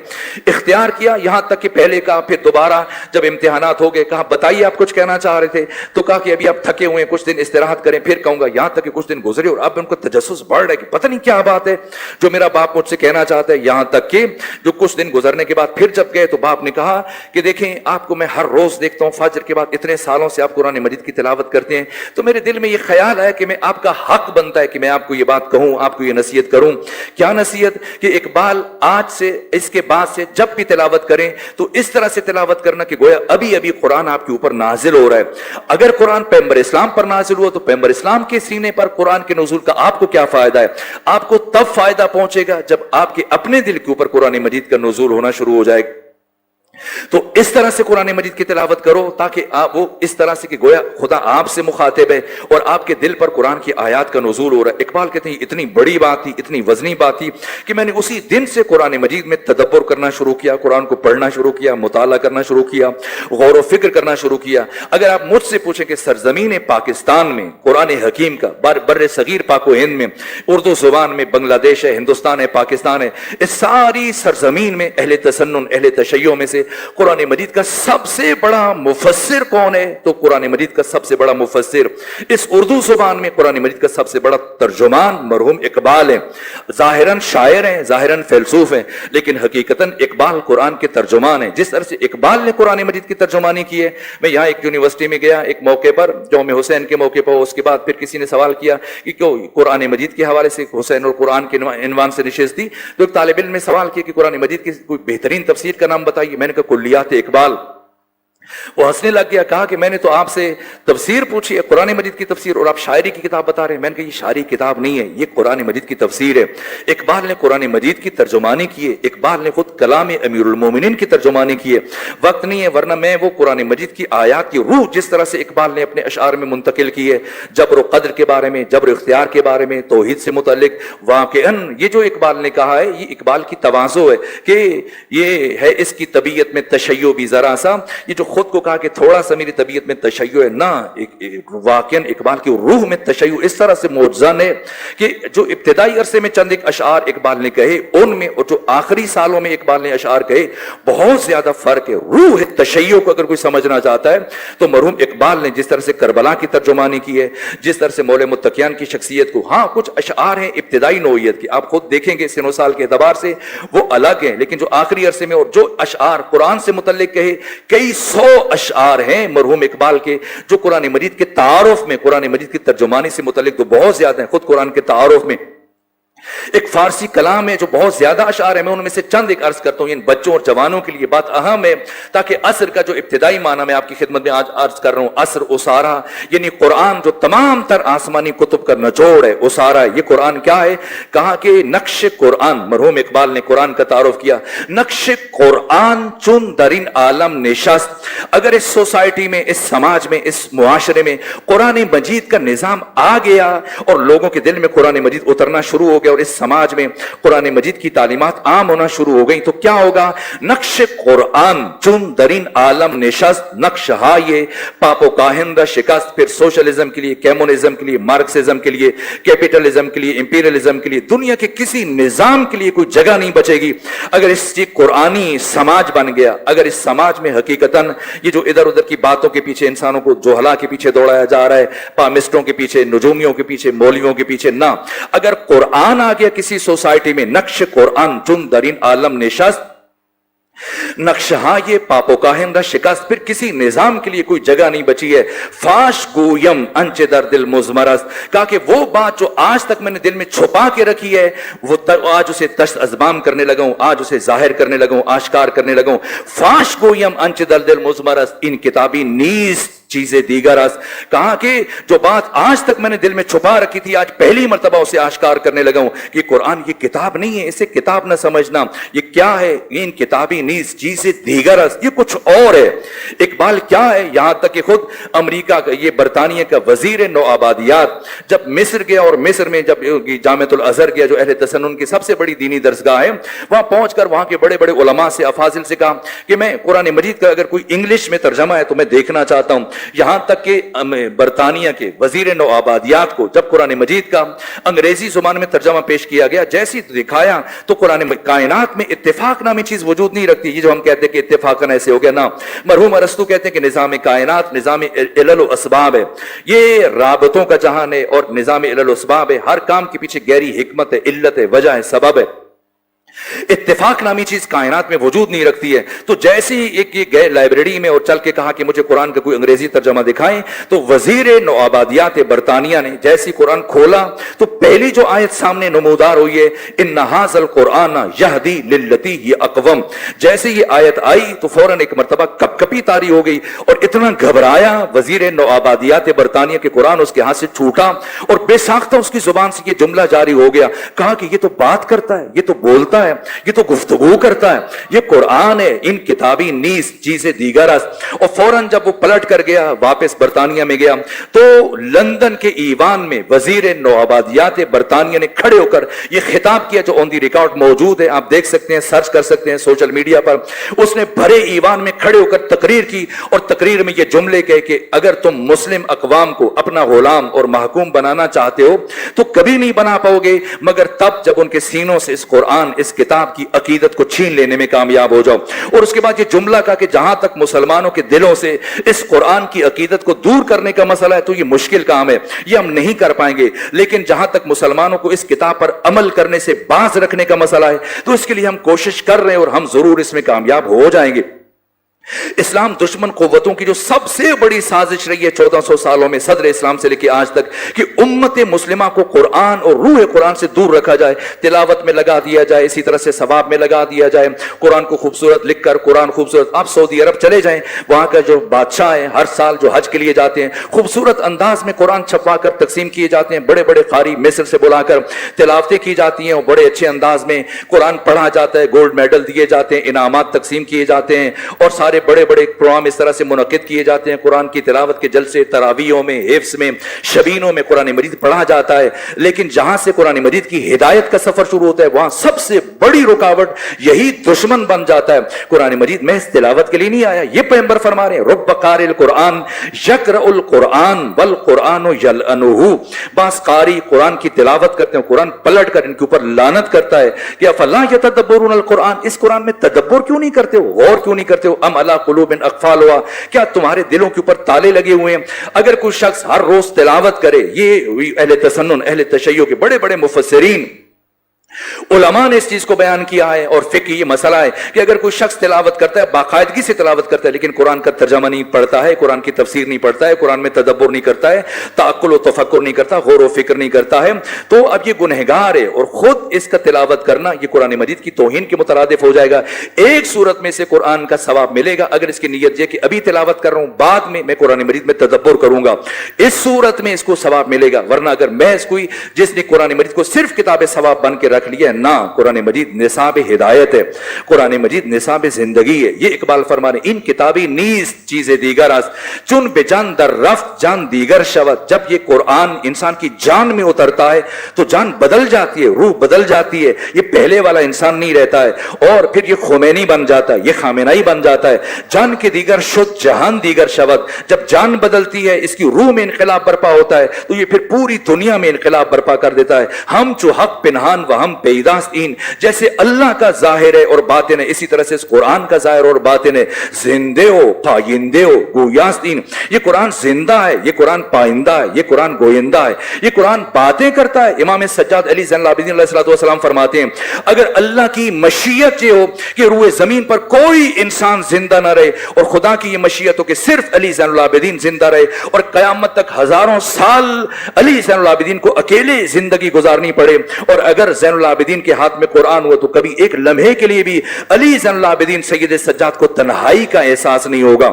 S1: اختیار کیا، یہاں تک کہ پہلے کہا، پھر دوبارہ جب امتحانات ہو گئے کہا بتائیے آپ کچھ کہنا چاہ رہے تھے، تو کہا کہ ابھی آپ تھکے ہوئے ہیں، کچھ دن استراحت کریں پھر کہوں گا، یہاں تک کہ کچھ دن گزرے اور اب ان کو تجسس بڑھ رہا ہے کہ پتہ نہیں کیا بات ہے جو میرا باپ مجھ سے کہنا چاہتا ہے، یہاں تک کہ جو کچھ دن گزرنے کے بعد پھر جب گئے تو باپ نے کہا کہ دیکھیں آپ کو میں ہر روز دیکھتا ہوں، فجر کے بعد اتنے سالوں سے آپ قرآن مجید کی تلاوت کرتے ہیں، تو میرے دل میں یہ خیال ہے کہ میں آپ کا حق بنتا ہے کہ میں آپ کو یہ بات کہوں، آپ کو یہ نصیحت کروں۔ کیا نصیحت؟ کہ اقبال آج سے اس کے بعد سے جب بھی تلاوت کریں تو اس طرح سے تلاوت کرنا کہ گویا ابھی ابھی قرآن آپ کے اوپر نازل ہو رہا ہے۔ اگر قرآن پیغمبر اسلام پر نازل ہوا تو پیغمبر اسلام کے سینے پر قرآن کے نزول کا آپ کو کیا فائدہ ہے؟ آپ کو تب فائدہ پہنچے گا جب آپ کے اپنے دل کے اوپر قرآن مجید کا نزول ہونا شروع ہو جائے گا۔ تو اس طرح سے قرآن مجید کی تلاوت کرو تاکہ آپ وہ اس طرح سے کہ گویا خدا آپ سے مخاطب ہے اور آپ کے دل پر قرآن کی آیات کا نزول ہو رہا ہے۔ اقبال کہتے ہیں اتنی بڑی بات تھی، اتنی وزنی بات تھی کہ میں نے اسی دن سے قرآن مجید میں تدبر کرنا شروع کیا، قرآن کو پڑھنا شروع کیا، مطالعہ کرنا شروع کیا، غور و فکر کرنا شروع کیا۔ اگر آپ مجھ سے پوچھیں کہ سرزمین پاکستان میں قرآن حکیم کا، بر صغیر پاک و ہند میں، اردو زبان میں بنگلہ دیش ہے، ہندوستان ہے، پاکستان ہے، اس ساری سرزمین میں اہل تسنن، اہل تشیع میں سے قرآن مجید کا سب سے بڑا مفسر کون ہے؟ تو قرآن مجید کا سب سے بڑا مفسر اس اردو زبان میں قرآن مجید کا سب سے بڑا ترجمان مرحوم اقبال ہے۔ ظاہراً شاعر ہیں، ظاہراً فیلسوف ہیں، لیکن حقیقتاً اقبال قرآن کے ترجمان ہیں۔ جس طرح سے اقبال نے قرآن مجید کی ترجمانی کی ہے، میں یہاں ایک یونیورسٹی میں گیا ایک موقع پر، یوم حسین کے موقع پر، اس کے بعد پھر کسی نے سوال کیا کہ کیوں قرآن مجید کے حوالے سے حسین اور قرآن کے عنوان سے نشست تھی، تو ایک طالب علم نے سوال کیا کہ قرآن مجید کی کوئی بہترین تفسیر کا نام بتائیے۔ میں نے کہا کلیات اقبال۔ وہ ہنسنے لگ گیا، کہا کہ میں نے تو آپ سے تفسیر پوچھی ہے، قرآن مجید کی تفسیر، اور آپ شاعری کی کتاب بتا رہے ہیں۔ میں نے کہا یہ شاعری کتاب نہیں ہے، یہ قرآن مجید کی تفسیر ہے۔ اقبال نے قرآن مجید کی ترجمانی کی ہے، اقبال نے خود کلام امیر المومنین کی ترجمانی کی ہے۔ وقت نہیں ہے ورنہ میں وہ قرآن مجید کی آیات کی روح جس طرح سے اقبال نے اپنے اشعار میں منتقل کی ہے، جبر و قدر کے بارے میں، جبر و اختیار کے بارے میں، توحید سے متعلق، واقعاً یہ جو اقبال نے کہا ہے یہ اقبال کی تواضع ہے کہ یہ ہے اس کی طبیعت میں تشیع بھی ذرا سا، یہ جو خود کو کہا کہ تھوڑا سا میری طبیعت میں تشیع ہے، نہ، واقعاً اقبال کی روح میں تشیع اس طرح سے موجزن ہے کہ جو ابتدائی عرصے میں چند ایک اشعار اقبال نے کہے ان میں اور جو آخری سالوں میں اقبال نے اشعار کہے بہت زیادہ فرق ہے۔ روح تشیع کو اگر کوئی سمجھنا چاہتا ہے تو مرحوم اقبال نے جس طرح سے کربلا کی ترجمانی کی ہے، جس طرح سے مولا متقیان کی شخصیت کو، ہاں کچھ اشعار ہیں ابتدائی نوعیت کی، آپ خود دیکھیں گے سن و سال کے اعتبار سے وہ الگ ہیں، لیکن جو آخری عرصے میں اور جو اشعار قرآن سے متعلق کہے، کئی سو اشعار ہیں مرحوم اقبال کے جو قرآن مجید کے تعارف میں، قرآن مجید کی ترجمانی سے متعلق تو بہت زیادہ ہیں۔ خود قرآن کے تعارف میں ایک فارسی کلام ہے جو بہت زیادہ اشعار ہیں، میں ان میں سے چند ایک عرض کرتا ہوں، ان بچوں اور جوانوں کے لیے بات اہم ہے تاکہ عصر کا جو ابتدائی معنی میں آپ کی خدمت میں آج عرض کر رہا ہوں، عصر اسارہ، یعنی قرآن جو تمام تر آسمانی کتب کا نچوڑ ہے، اسارہ، یہ قرآن کیا ہے؟ کہا کہ نقش قرآن، مرحوم اقبال نے قرآن کا تعارف کیا، نقش قرآن چون درین عالم نشست۔ اگر اس سوسائٹی میں، اس سماج میں، اس معاشرے میں قرآن مجید کا نظام آ گیا اور لوگوں کے دل میں قرآن مجید اترنا شروع ہو گیا اور اس سماج میں قرآن مجید کی تعلیمات عام ہونا شروع ہو گئی تو کیا ہوگا؟ نقش قرآن چون درین عالم نشست، نقش ہائے پاپ و کاہندہ شکست۔ پھر سوشلزم کے لیے، کیمونزم کے لیے، مارکسزم کے لیے، کیپیٹلزم کے لیے، امپیریلزم کے لیے، دنیا کے کسی نظام کے لیے کوئی جگہ نہیں بچے گی اگر اس کی قرآنی سماج بن گیا، اگر اس سماج میں حقیقتاً یہ جو ادھر ادھر کی باتوں کے پیچھے انسانوں کو جوہلا کے پیچھے دوڑایا جا رہا ہے، پامسٹوں کے پیچھے، نجومیوں کے پیچھے، مولویوں کے پیچھے، نہ، اگر قرآن آ گیا کسی سوسائٹی میں، نقش قرآن چون درین عالم نشست، نقش ہاں یہ پاپو کاہندہ شکست، پھر کسی نظام کے لیے کوئی جگہ نہیں بچی ہے۔ فاش گویم انچ در دل مزمرست، کہا کہ وہ بات جو آج تک میں نے دل میں چھپا کے رکھی ہے وہ آج اسے تشت ازبام کرنے لگا ہوں، آج اسے ظاہر کرنے لگا ہوں، آشکار کرنے لگا ہوں۔ فاش گویم انچ در دل مزمرست، ان کتابی نیز چیزیں دیگر است. کہا کہ جو بات آج تک میں نے دل میں چھپا رکھی تھی آج پہلی مرتبہ اسے آشکار کرنے لگا ہوں کہ قرآن یہ کتاب نہیں ہے, اسے کتاب نہ سمجھنا. یہ کیا ہے؟ ان کتابی نیز چیزیں دیگر است, یہ کچھ اور ہے. اقبال کیا ہے؟ یہاں تک کہ خود امریکہ کا یہ برطانیہ کا وزیر نو آبادیات جب مصر گیا اور مصر میں جب جامعۃ الازہر گیا جو اہل تسنن کی سب سے بڑی دینی درسگاہ ہے, وہاں پہنچ کر وہاں کے بڑے بڑے علماء سے افاضل سے کہا کہ میں قرآن مجید کا اگر کوئی انگلش میں ترجمہ ہے تو میں دیکھنا چاہتا ہوں. یہاں تک کہ برطانیہ کے وزیر نو آبادیات کو جب قرآن مجید کا انگریزی زبان میں ترجمہ پیش کیا گیا, جیسی دکھایا تو قرآن کائنات میں اتفاق نامی چیز وجود نہیں رکھتی. یہ جو ہم کہتے ہیں کہ اتفاقاً ایسے ہو گیا, نا. مرحوم ارسطو کہتے ہیں کہ نظام کائنات نظام علل و اسباب ہے, یہ رابطوں کا جہان ہے اور نظام علل و اسباب ہے. ہر کام کے پیچھے گہری حکمت ہے, علت ہے, وجہ ہے, سبب ہے. اتفاق نامی چیز کائنات میں وجود نہیں رکھتی ہے. تو جیسے ہی ایک یہ گئے لائبریری میں اور چل کے کہا کہ مجھے قرآن کا کوئی انگریزی ترجمہ دکھائیں, تو وزیر نو آبادیات برطانیہ نے جیسی قرآن کھولا تو پہلی جو آیت سامنے نمودار ہوئی ہے ان ھذا القرآن یہدی للتی ہی اقوم. جیسے یہ آیت آئی تو فوراً ایک مرتبہ کپ کپی طاری ہو گئی اور اتنا گھبرایا وزیر نو آبادیات برطانیہ کے قرآن اس کے ہاتھ سے چھوٹا اور بے ساختہ اس کی زبان سے یہ جملہ جاری ہو گیا. کہا کہ یہ تو بات کرتا ہے, یہ تو بولتا ہے, یہ تو گفتگو کرتا ہے, یہ قرآن ہے. ان کتابی نیز چیزیں دیگر است. اور فوراً جب وہ پلٹ کر گیا واپس برطانیہ میں گیا تو لندن کے ایوان میں وزیر نو آبادیات برطانیہ نے کھڑے ہو کر یہ خطاب کیا جو آن دی ریکارڈ موجود ہے, آپ دیکھ سکتے ہیں, سرچ کر سکتے ہیں سوشل میڈیا پر. اس نے بھرے ایوان میں کھڑے ہو کر تقریر کی اور تقریر میں یہ جملے کہے کہ اگر تم مسلم اقوام کو اپنا غلام اور محکوم بنانا چاہتے ہو تو کبھی نہیں بنا پاؤ گے مگر تب جب ان کے سینوں سے اس قرآن اس کتاب کی عقیدت کو چھین لینے میں کامیاب ہو جاؤ. اور اس کے بعد یہ جملہ کہا کہ جہاں تک مسلمانوں کے دلوں سے اس قرآن کی عقیدت کو دور کرنے کا مسئلہ ہے تو یہ مشکل کام ہے, یہ ہم نہیں کر پائیں گے. لیکن جہاں تک مسلمانوں کو اس کتاب پر عمل کرنے سے باز رکھنے کا مسئلہ ہے تو اس کے لیے ہم کوشش کر رہے ہیں اور ہم ضرور اس میں کامیاب ہو جائیں گے. اسلام دشمن قوتوں کی جو سب سے بڑی سازش رہی ہے 1400 سالوں میں صدر اسلام سے لے کے آج تک کہ امت مسلمہ کو قرآن اور روح قرآن سے دور رکھا جائے, تلاوت میں لگا دیا جائے, اسی طرح سے ثواب میں لگا دیا جائے, قرآن کو خوبصورت لکھ کر قرآن خوبصورت. آپ سعودی عرب چلے جائیں, وہاں کا جو بادشاہ ہے ہر سال جو حج کے لیے جاتے ہیں خوبصورت انداز میں قرآن چھپوا کر تقسیم کیے جاتے ہیں, بڑے بڑے قاری مصر سے بلا کر تلاوتیں کی جاتی ہیں اور بڑے اچھے انداز میں قرآن پڑھا جاتا ہے, گولڈ میڈل دیے جاتے ہیں, انعامات تقسیم کیے جاتے ہیں اور سارے بڑے بڑے پروگرام اس طرح سے منعقد کیے جاتے ہیں. قرآن کی تلاوت کے جلسے تراویحوں میں, حفظ میں, شبینوں میں قرآن مجید پڑھا جاتا ہے. لیکن جہاں سے قرآن مجید کی ہدایت کا سفر شروع ہوتا ہے وہاں سب سے بڑی رکاوٹ یہی دشمن بن جاتا ہے. قرآن مجید میں اس تلاوت کے لیے نہیں آیا, یہ پیغمبر فرما رہے ہیں رب قارئ القرآن یقرأ القرآن والقرآن یلعنہ. بعض قاری قرآن کی تلاوت کرتے ہیں, قرآن پلٹ کر ان کے اوپر لعنت کرتا ہے کہ افلا یتدبرون القرآن, اس قرآن میں تدبر کیوں نہیں کرتے ہو, غور کیوں نہیں کرتے ہو. ام علی قلوب اقفالها, کیا تمہارے دلوں کے اوپر تالے لگے ہوئے ہیں. اگر کوئی شخص ہر روز تلاوت کرے, یہ اہل تسنن اہل تشیع کے بڑے بڑے مفسرین علماء نے اس چیز کو بیان کیا ہے اور فقہ یہ مسئلہ ہے کہ اگر کوئی شخص تلاوت کرتا ہے, باقاعدگی سے تلاوت کرتا ہے, لیکن قرآن کا ترجمہ نہیں پڑھتا ہے, قرآن کی تفسیر نہیں پڑھتا ہے, قرآن میں تدبر نہیں کرتا ہے, تعقل و تفکر نہیں کرتا, غور و فکر نہیں کرتا ہے, تو اب یہ گنہگار ہے اور خود اس کا تلاوت کرنا یہ قرآن مجید کی توہین کے مترادف ہو جائے گا. ایک صورت میں سے قرآن کا ثواب ملے گا اگر اس کی نیت یہ کہ ابھی تلاوت کر رہا ہوں, بعد میں قرآن مجید میں تدبر کروں گا, اس صورت میں اس کو ثواب ملے گا. ورنہ اگر محض کوئی جس نے قرآن مجید کو صرف کتاب ثواب بن کے رکھ لیا ہے, نہ, قرآن مجید نصاب ہدایت ہے, قرآن مجید نصاب زندگی ہے. یہ اقبال فرما رہے ان کتابی نیز چیزیں دیگر است چون بے جان در رفت جان دیگر شود. جب یہ قرآن انسان کی جان میں اترتا ہے تو جان بدل جاتی ہے, روح بدل جاتی ہے, یہ پہلے والا انسان نہیں رہتا ہے اور پھر یہ خمینی بن جاتا ہے, یہ خامنائی بن جاتا ہے. جان کے دیگر شد جہان دیگر شود. جب جان بدلتی ہے, اس کی روح میں انقلاب برپا ہوتا ہے تو یہ پھر پوری دنیا میں انقلاب برپا کر دیتا ہے. ہم چو حق پنہان و ہم پیداست این, جیسے اللہ کا ظاہر ہے اور باطن ہے اسی طرح سے اس قرآن کا ظاہر اور باطن ہے. زندے ہو پائندے ہو گویاستین, یہ قرآن زندہ ہے, یہ قرآن پائندہ ہے, یہ قرآن گویندہ ہے, یہ قرآن باتیں کرتا ہے. امام سجاد علی زین العابدین علیہ السلام فرماتے ہیں اگر اللہ کی مشیت یہ ہو کہ روئے زمین پر کوئی انسان زندہ نہ رہے اور خدا کی یہ مشیت ہو کہ صرف علی زین العابدین زندہ رہے اور قیامت تک ہزاروں سال علی زین العابدین کو اکیلے زندگی گزارنی پڑے, اور اگر زین العابدین کے ہاتھ میں قرآن ہوا تو کبھی ایک لمحے کے لیے بھی علی زین العابدین سید سجاد کو تنہائی کا احساس نہیں ہوگا.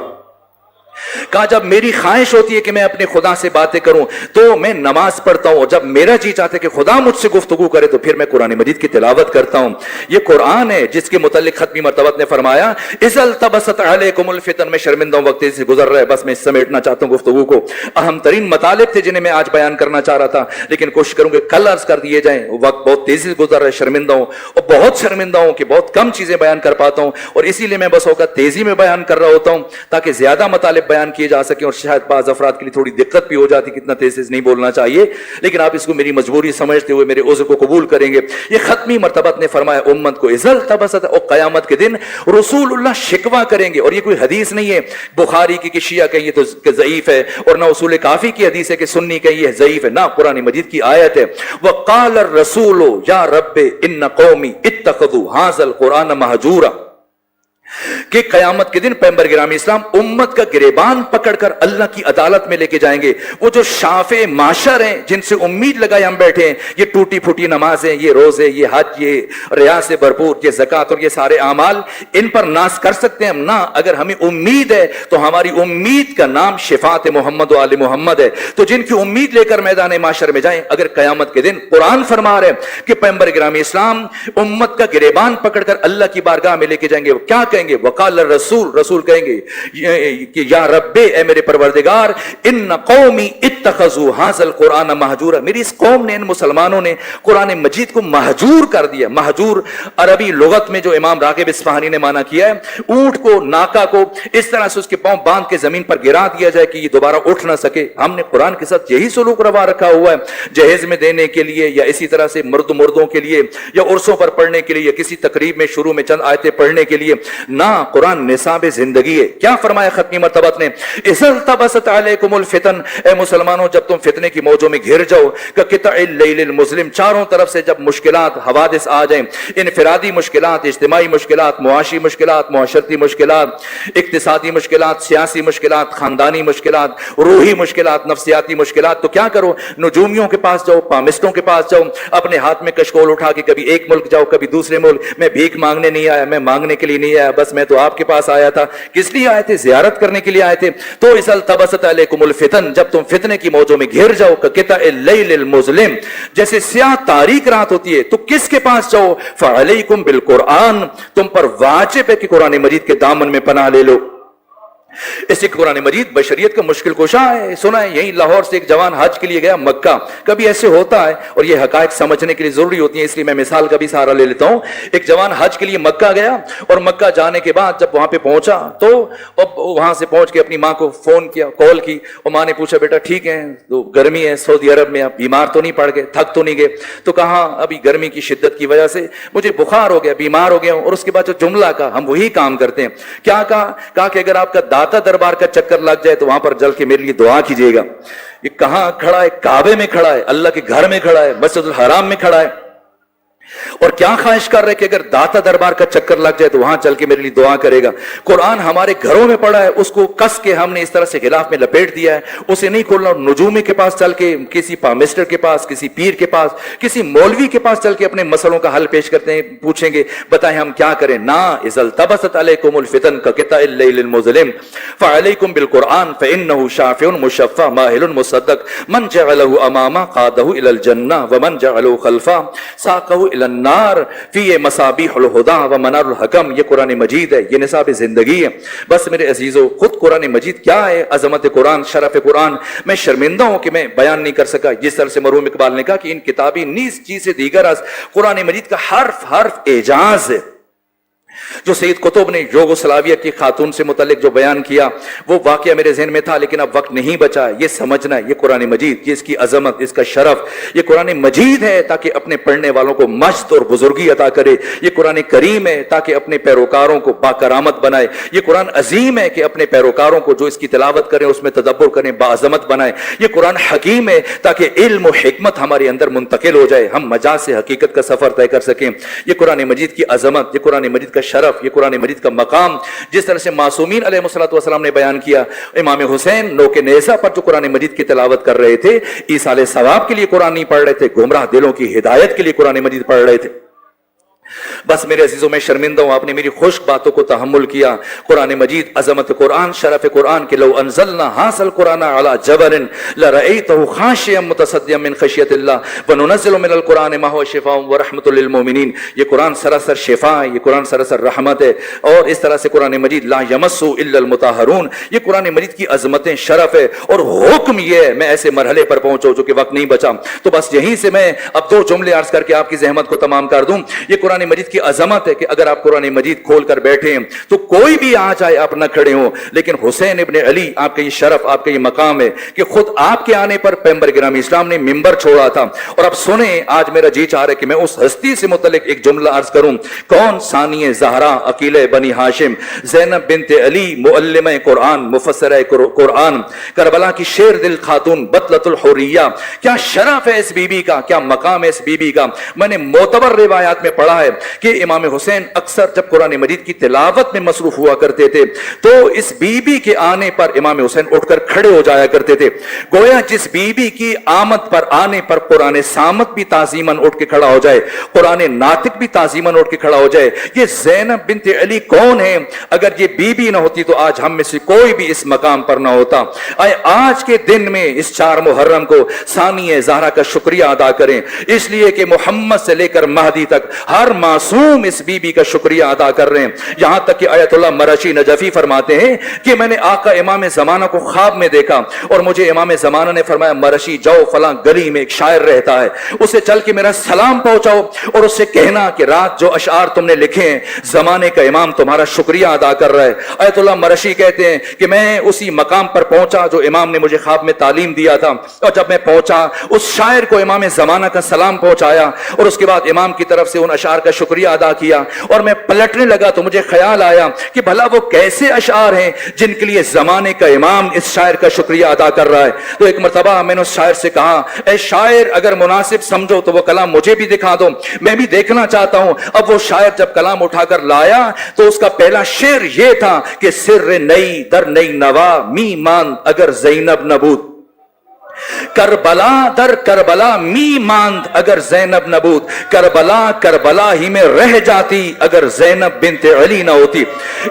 S1: کہا جب میری خواہش ہوتی ہے کہ میں اپنے خدا سے باتیں کروں تو میں نماز پڑھتا ہوں، اور جب میرا جی چاہتا ہے کہ خدا مجھ سے گفتگو کرے تو پھر میں قرآن مجید کی تلاوت کرتا ہوں۔ یہ قرآن ہے جس کے متعلق ختمی مرتبت نے فرمایا اذ التبست علیکم الفتن، میں شرمندہ ہوں، وقت سے گزر رہا ہے، بس میں سمیٹنا چاہتا ہوں گفتگو کو۔ اہم ترین مطالب تھے جنہیں میں آج بیان کرنا چاہ رہا تھا، لیکن کوشش کروں گے کل عرض کر دیے جائیں، وقت بہت تیزی سے گزر رہا ہے، شرمندہ ہوں اور بہت شرمندہ ہوں کہ بہت کم چیزیں بیان کر پاتا ہوں، اور اسی لیے میں بس اوقات تیزی میں بیان کر رہا ہوتا ہوں تاکہ زیادہ مطالب بیان کیے جا سکیں، اور شاید بعض افراد کے لیے تھوڑی دقت بھی ہو جاتی کہ اتنا تیز نہیں بولنا چاہیے، لیکن آپ اس کو میری مجبوری سمجھتے ہوئے میرے عذر کو قبول کریں گے۔ یہ ختمی مرتبت نے فرمایا امت کو اذا التبست، اور قیامت کے دن رسول اللہ شکوہ کریں گے، اور یہ کوئی حدیث نہیں ہے بخاری کی کہ شیعہ کہیں یہ تو ضعیف ہے، اور نہ اصول کافی کی حدیث ہے کہ سنی کہیں یہ ضعیف ہے، نہ قرآن مجید کی آیت ہے۔ وقال الرسول یا رب ان قومی اتخذوا هذا القرآن مہجورا، کہ قیامت کے دن پیغمبر گرامی اسلام امت کا گریبان پکڑ کر اللہ کی عدالت میں لے کے جائیں گے۔ وہ جو شافع معاشر ہیں جن سے امید لگائے ہم بیٹھے ہیں، یہ ٹوٹی پھوٹی نمازیں، یہ روزے، یہ حج، یہ ریاض سے بھرپور، یہ زکوٰۃ اور یہ سارے اعمال، ان پر ناز کر سکتے ہیں ہم؟ نہ، اگر ہمیں امید ہے تو ہماری امید کا نام شفاعت محمد و آل محمد ہے۔ تو جن کی امید لے کر میدان معاشر میں جائیں، اگر قیامت کے دن قرآن فرما رہے ہیں کہ پیغمبر گرامی اسلام امت کا گریبان پکڑ کر اللہ کی بارگاہ میں لے کے جائیں گے، کیا کہیں گے؟ وقال الرسول، رسول کہیں گے کہ یا رب، اے میرے پروردگار، ان قومی اتخذوا هذا القرآن مہجورا، میری اس قوم نے، ان مسلمانوں نے قرآن مجید کو مہجور کر دیا۔ مہجور عربی لغت میں جو امام راغب اصفہانی نے معنی کیا ہے، اونٹ کو، ناکا کو اس طرح سے اس کے پاؤں باندھ کے زمین پر گرا دیا جائے کہ یہ دوبارہ اٹھ نہ سکے۔ ہم نے قرآن کے ساتھ یہی سلوک روا رکھا ہوا ہے، جہیز میں دینے کے لیے یا اسی طرح سے مردوں کے لیے یا عرسوں پر پڑھنے کے لیے یا کسی تقریب میں شروع میں چند آیتیں پڑھنے کے لیے، نہ، قرآن نصاب زندگی ہے۔ کیا فرمایا ختمی مرتبت نے؟ اذا التبست علیکم الفتن، اے مسلمانوں جب تم فتنے کی موجوں میں گھر جاؤ، کقطع اللیل المظلم، چاروں طرف سے جب مشکلات، حوادث آ جائیں، انفرادی مشکلات، اجتماعی مشکلات، معاشی مشکلات، معاشرتی مشکلات، اقتصادی مشکلات، سیاسی مشکلات، خاندانی مشکلات، روحی مشکلات، نفسیاتی مشکلات، تو کیا کرو؟ نجومیوں کے پاس جاؤ، پامسٹوں کے پاس جاؤ، اپنے ہاتھ میں کشکول اٹھا کے کبھی ایک ملک جاؤ کبھی دوسرے ملک۔ میں بھیک مانگنے نہیں آیا، میں مانگنے کے لیے نہیں آیا، بس میں تو آپ کے پاس آیا تھا۔ کس لیے آئے تھے؟ زیارت کرنے کے لیے آئے تھے۔ تو اذا التبست علیکم الفتن، جب تم فتنے کی موجوں میں گھر جاؤ، کقطع اللیل المظلم، جیسے سیاہ تاریک رات ہوتی ہے، تو کس کے پاس جاؤ؟ فعلیکم بالقرآن، تم پر واجب ہے کہ قرآن مجید کے دامن میں پناہ لے لو۔ اسی قرآن مجید بشریت کا مشکل کشا ہے۔ سنا ہے یہیں لاہور سے ایک جوان حج کے لیے گیا مکہ، کبھی ایسے ہوتا ہے اور یہ حقائق سمجھنے کے لیے ضروری ہوتی ہیں، اس لیے میں مثال کا بھی سہارا لے لیتا ہوں۔ ایک جوان حج کے لیے مکہ گیا، اور مکہ جانے کے بعد جب وہاں پہ پہنچا تو وہاں سے پہنچ کے اپنی ماں کو فون کیا، کال کی، اور ماں نے پوچھا بیٹا ٹھیک ہے؟ تو گرمی ہے سعودی عرب میں، آپ بیمار تو نہیں پڑ گئے، تھک تو نہیں گئے؟ تو کہا ابھی گرمی کی شدت کی وجہ سے مجھے بخار ہو گیا، بیمار ہو گیا ہوں۔ اور اس کے بعد جو جملہ کہا، ہم وہی کام کرتے ہیں، کیا کہا کہ اگر آپ کا داتا دربار کا چکر لگ جائے تو وہاں پر جل کے میرے لیے دعا کیجیے گا۔ یہ کہاں کھڑا ہے؟ کعبے میں کھڑا ہے، اللہ کے گھر میں کھڑا ہے، مسجد الحرام میں کھڑا ہے، اور کیا خواہش کر رہے کہ اگر داتا دربار کا چکر لگ جائے تو وہاں چل کے میرے لیے دعا کرے گا۔ قرآن ہمارے گھروں میں پڑا ہے، اس کو کس کے ہم نے اس طرح سے غلاف میں لپیٹ دیا ہے، اسے نہیں کھولنا۔ نجومی کے پاس چل کے، کسی پامسٹر کے پاس، کسی پیر کے پاس، کسی مولوی کے پاس چل کے اپنے مسئلوں کا حل پیش کرتے ہیں، پوچھیں گے بتائیں ہم کیا کریں؟ نہ، اذا التبست علیکم الفتن کقطع اللیل المظلم فعلیکم بالقرآن فإنہ شافع مشفع ماہل مصدق من جعلہ امامہ قادہ الی الجنہ ومن جعلہ خلفہ ساقہ الی النار فی مصابیح الہدی و منار الحکم۔ یہ قرآن مجید ہے، یہ نصاب زندگی ہے۔ بس میرے عزیزو، خود قرآن مجید کیا ہے، عظمت قرآن، شرف قرآن، میں شرمندہ ہوں کہ میں بیان نہیں کر سکا۔ جس طرح سے مرحوم اقبال نے کہا کہ ان کتابی نیز چیز سے دیگر از، قرآن مجید کا حرف حرف اعجاز ہے۔ جو سید قطب نے یوگوسلاویہ کی خاتون سے متعلق جو بیان کیا، وہ واقعہ میرے ذہن میں تھا لیکن اب وقت نہیں بچا۔ یہ سمجھنا ہے یہ قرآن مجید، یہ اس کی عظمت، اس کا شرف، یہ قرآن مجید ہے تاکہ اپنے پڑھنے والوں کو مجد اور بزرگی عطا کرے۔ یہ قرآن کریم ہے تاکہ اپنے پیروکاروں کو باکرامت بنائے۔ یہ قرآن عظیم ہے کہ اپنے پیروکاروں کو جو اس کی تلاوت کریں، اس میں تدبر کریں، باعظمت بنائے۔ یہ قرآن حکیم ہے تاکہ علم و حکمت ہمارے اندر منتقل ہو جائے، ہم مجاز سے حقیقت کا سفر طے کر سکیں۔ یہ قرآن مجید کی عظمت، یہ قرآن مجید کا شرف، یہ قرآن مجید کا مقام، جس طرح سے معصومین علیہ السلام نے بیان کیا۔ امام حسین نوک نیزہ پر جو قرآن مجید کی تلاوت کر رہے تھے، ایصال ثواب کے لیے قرآن نہیں پڑھ رہے تھے، گمراہ دلوں کی ہدایت کے لیے قرآن مجید پڑھ رہے تھے۔ बस मेरे अजीजों में शर्मिंदा हूं, आपने मेरी खुश्क बातों को तहम्मुल किया। कुरान मजीद, अजमत कुरान, शरफ कुरान के, लौ अनज़लना हाज़ल कुरान अला जबलिन लरअयतहु खाशियम मुतसद्दियम मिन खशियतिल्लाह व नुनज़्ज़िलु मिनल कुरान मा हुवा शिफ़ाउन व रहमतुल लिल मोमिनीन। ये कुरान सरासर शिफा है, ये कुरान सरासर रहमत है। और इस तरह से कुरान मजीद ला यमस्सु इल्लल मुताहरून, ये कुरान मजीद की अजमतें, शरफ है। और हुक्म ये है, मैं ऐसे मरहले पर पहुंचो जो कि वक्त नहीं बचा, तो बस यहीं से मैं अब दो जुमले अर्ज करके आपकी ज़हमत को तमाम कर दूं। ये कुरान मजीद की अजमत है कि अगर आप कुरान मजीद खोल कर बैठे हैं तो कोई भी आ जाए आप न खड़े हो, लेकिन हुसैन इब्ने अली, आपका ये शरफ, आपका ये मकाम है कि खुद आपके आने पर पैगंबर गिरामी इस्लाम ने मिंबर छोड़ा था। और अब सुने, आज मेरा जी चाह रहा है कि मैं उस हस्ती से मुतल्लिक एक जुमला अर्ज करूं। कौन? सानिए ज़हरा, अकीले बनी हाशिम, ज़ैनब बिन्ते अली, मुअल्लिमा कुरान, मुफस्सिरा कुरान, करबला की शेर दिल खातून, बतलतुल हुर्रिया। क्या शरफ है इस बीबी का, क्या मकाम है इस बीबी का। मैंने मोतबर रिवायात में पढ़ा है कि इमाम हुसैन अक्सर जब कुरान मजीद की तिलावत में मसरूफ हुआ करते थे तो इस बीबी के आने पर इमाम हुसैन उठकर खड़े हो जाया करते थे। गोया जिस बीबी की आमद पर, आने पर कुरान सामत भी ताजीमन उठ के खड़ा हो जाए, कुरान नातिक भी ताजीमन उठ के खड़ा हो जाए। ये ज़ैनब बिन्ते अली कौन है? अगर ये बीबी ना होती तो आज हम में से कोई भी इस मकाम पर ना होता। आए आज के दिन में इस 4 मुहर्रम को सानिए ज़हरा का शुक्रिया अदा करें, इसलिए कि मोहम्मद से लेकर महदी तक हर मासूम इस बीबी का शुक्रिया अदा कर रहे हैं। यहां तक कि आयतुल्लाह मरशी नजफी फरमाते हैं कि मैंने आका इमाम ज़माना को ख्वाब में देखा और मुझे इमाम ज़माना ने फरमाया, मरशी जाओ फलां गली में एक शायर रहता है, उसे चल के मेरा सलाम पहुंचाओ और उससे कहना कि रात जो अशआर तुमने लिखे हैं जमाने का इमाम तुम्हारा शुक्रिया अदा कर रहा है। आयतुल्लाह मरशी कहते हैं कि मैं उसी मकाम पर पहुंचा जो इमाम ने मुझे ख्वाब में तालीम दिया था, और जब मैं पहुंचा उस शायर को इमाम ज़माना का सलाम पहुंचाया और उसके बाद इमाम की तरफ से उन अशआर का शुक्रिया अदा किया। और मैं पलटने लगा तो मुझे ख्याल आया कि भला वो कैसे अशआर हैं जिनके लिए जमाने का इमाम इस शायर का शुक्रिया अदा कर रहा है। तो एक मरतबा मैंने उस शायर से कहा, ए शायर, अगर मुनासिब समझो तो वो कलाम मुझे भी दिखा दो, मैं भी देखना चाहता हूं। अब वो शायर जब कलाम उठाकर लाया तो उसका पहला शेर ये था कि सिर्र नई दर नई नवा मी मान अगर ज़ैनब नबूद, करबला दर करबला मी मांद अगर ज़ैनब नबूद, करबला करबला ही में रह जाती अगर ज़ैनब बिन्ते अली ना होती।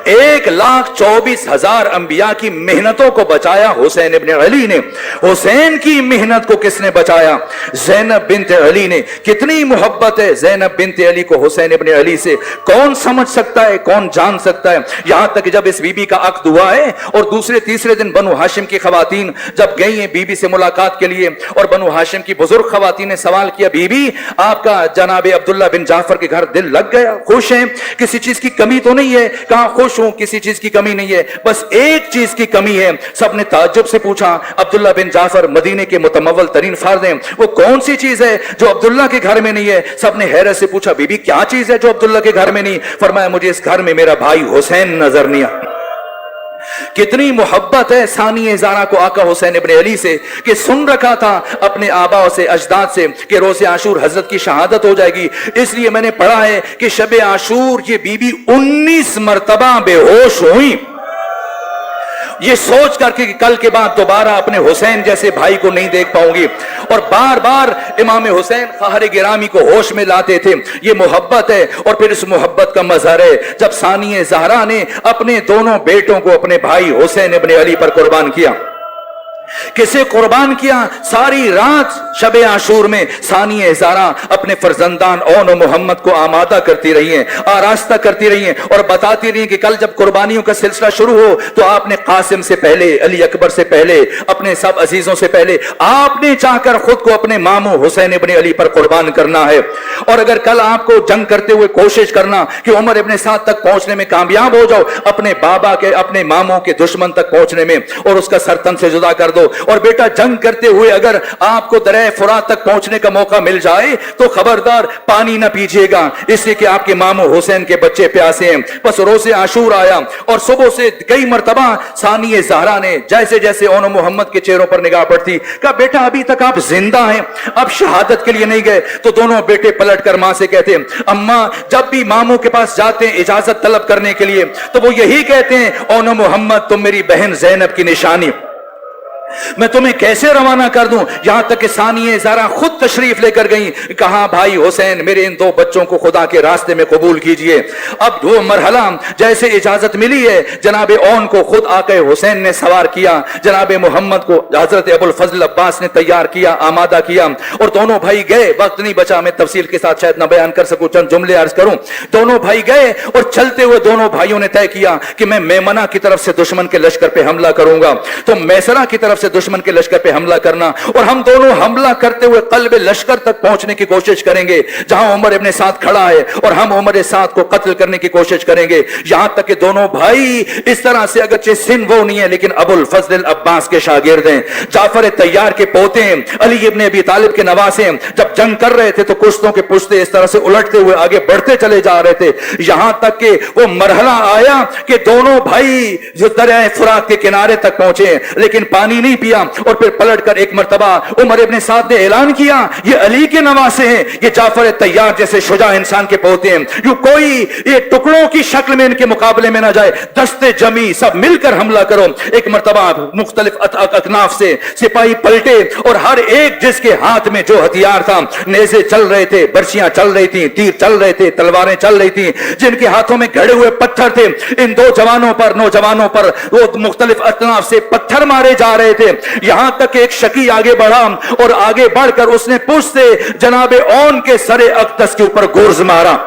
S1: 1,24,000 अंबिया की मेहनतों को बचाया हुसैन इब्ने अली ने। हुसैन की मेहनत को किसने बचाया? ज़ैनब बिन्ते अली ने। कितनी मोहब्बत है ज़ैनब बिन्ते अली को हुसैन इब्ने अली से, कौन समझ सकता है, कौन जान सकता है। यहां तक जब इस बीबी का अक्द हुआ है और दूसरे तीसरे दिन बनु हाशिम की खवातीन जब गई हैं बीबी से मुलाकात के लिए, और बनु हाशिम की बुजुर्ग खवातीन ने सवाल किया, बीबी आपका जनाब अब्दुल्ला बिन जाफर के घर दिल लग गया, खुश हैं, किसी चीज की कमी तो नहीं है? कहा खुश हूं, किसी चीज की कमी नहीं है, बस एक चीज की कमी है। सबने ताज्जुब से पूछा, अब्दुल्ला बिन जाफर मदीने के मुतमव्वल तरीन फर्द हैं, वो कौन सी चीज है जो अब्दुल्ला के घर में नहीं है? सबने हैरत से पूछा, बीबी क्या चीज है जो अब्दुल्ला के घर में नहीं? फरमाया, मुझे इस घर में मेरा भाई हुसैन नजर नहीं आया। कितनी मोहब्बत है सानिए ज़हरा को आका हुसैन इब्ने अली से कि सुन रखा था अपने आबाओं से, अजदाद से कि रोज़े आशूर हजरत की शहादत हो जाएगी। इसलिए मैंने पढ़ा है कि शबे आशूर ये बीबी 19 मरतबा बेहोश हुई, ये सोच करके कि कल के बाद दोबारा अपने हुसैन जैसे भाई को नहीं देख पाऊंगी। और बार बार इमाम हुसैन ख़ाहर गिरामी को होश में लाते थे। ये मोहब्बत है। और फिर इस मोहब्बत का मज़हर है जब सानिए ज़हरा ने अपने दोनों बेटों को अपने भाई हुसैन इब्ने अली पर कुर्बान किया। किसे कुर्बान किया? सारी रात शबे आशूर में सानिए ज़हरा अपने फर्जंदान ओन मोहम्मद को आमादा करती रही हैं, आरास्ता करती रही हैं और बताती रही कि कल जब कुर्बानियों का सिलसिला शुरू हो तो आपने कासिम से पहले, अली अकबर से पहले, अपने सब अजीजों से पहले आपने चाहकर खुद को अपने मामू हुसैन इब्ने अली पर कुर्बान करना है। और अगर कल आपको जंग करते हुए कोशिश करना कि उमर इब्ने साद तक पहुंचने में कामयाब हो जाओ, अपने बाबा के, अपने मामू के दुश्मन तक पहुंचने में, और उसका सर तन से जुदा कर दो। और बेटा जंग करते हुए अगर आपको दरिया फुरात तक पहुंचने का मौका मिल जाए तो खबरदार पानी ना पीजिएगा, इसलिए कि आपके मामू हुसैन के बच्चे प्यासे हैं। बस रोज़े आशूर आया और सुबह से कई मरतबा सानिए ज़हरा ने जैसे जैसे ओन मोहम्मद के चेहरों पर निगाह पड़ती, कहा बेटा अभी तक आप जिंदा हैं, अब शहादत के लिए नहीं गए? तो दोनों बेटे पलट कर मां से कहते हैं, अम्मा जब भी मामू के पास जाते हैं इजाजत तलब करने के लिए तो वो यही कहते हैं, ओन मोहम्मद तुम मेरी बहन ज़ैनब की निशानी।
S2: मैं तुम्हें कैसे रवाना कर दूं। यहां तक कि सानिया ज़ारा खुद तशरीफ लेकर गई, कहा भाई हुसैन मेरे इन दो बच्चों को खुदा के रास्ते में कबूल कीजिए। अब वो मरहला जैसे इजाजत मिली है, जनाब ओन को खुद आके हुसैन ने सवार किया, जनाब मोहम्मद को हजरत अबुल फजल अब्बास ने तैयार किया, आमादा किया, और दोनों भाई गए। वक्त नहीं बचा, मैं तफसील के साथ शायद न बयान कर सकूं, चंद जुमले अर्ज करूं। दोनों भाई गए और चलते हुए दोनों भाइयों ने तय किया कि मैं मेमना की तरफ से दुश्मन के लश्कर पे हमला करूंगा, तो मैसरा की तरफ से दुश्मन के लश्कर पे हमला करना, और हम दोनों हमला करते हुए कल्ब लश्कर तक पहुंचने की कोशिश करेंगे जहां उमर इब्ने साद खड़ा है, और हम उमर साद को कत्ल करने की कोशिश करेंगे। यहां तक कि दोनों भाई इस तरह से, अगरचे सिन वो नहीं है लेकिन अबुल फजल अब्बास के शागिर्द हैं, जाफर तैयार के पोते हैं, अली इब्ने अबी तालिब के नवासे हैं। जब जंग कर रहे थे तो कुश्तों के पुश्ते इस तरह से उलटते हुए आगे बढ़ते चले जा रहे थे, यहां तक कि वो मरहला आया कि दोनों भाई जो दरिया फुरात के किनारे तक पहुंचे, लेकिन पानी नहीं पिया, और फिर पलटकर एक मर्तबा उमर इब्ने साद ने ऐलान किया ये अली के नवासे हैं, ये जाफर तैयार जैसे शुजा इंसान के पोते हैं, यू कोई ये टुकड़ों की शक्ल में इनके मुकाबले में ना जाए, दस्ते जमी सब मिलकर हमला करो। एक मर्तबा मुख्तलिफ अकनाफ से सिपाही पलटे, और हर एक जिसके हाथ में जो हथियार था, नेज़े चल रहे थे, बर्छियां चल रही थी, तीर चल रहे थे, तलवारें चल रही थी, जिनके हाथों में गड़े हुए पत्थर थे, इन दो नौजवानों पर वो मुख्तलिफ अकनाफ से पत्थर मारे जा रहे थे। यहां तक एक शकी आगे बढ़ा, और आगे बढ़कर उसने पुष्ट से जनाबे ओन के सरे अक्तस के ऊपर गुर्ज मारा,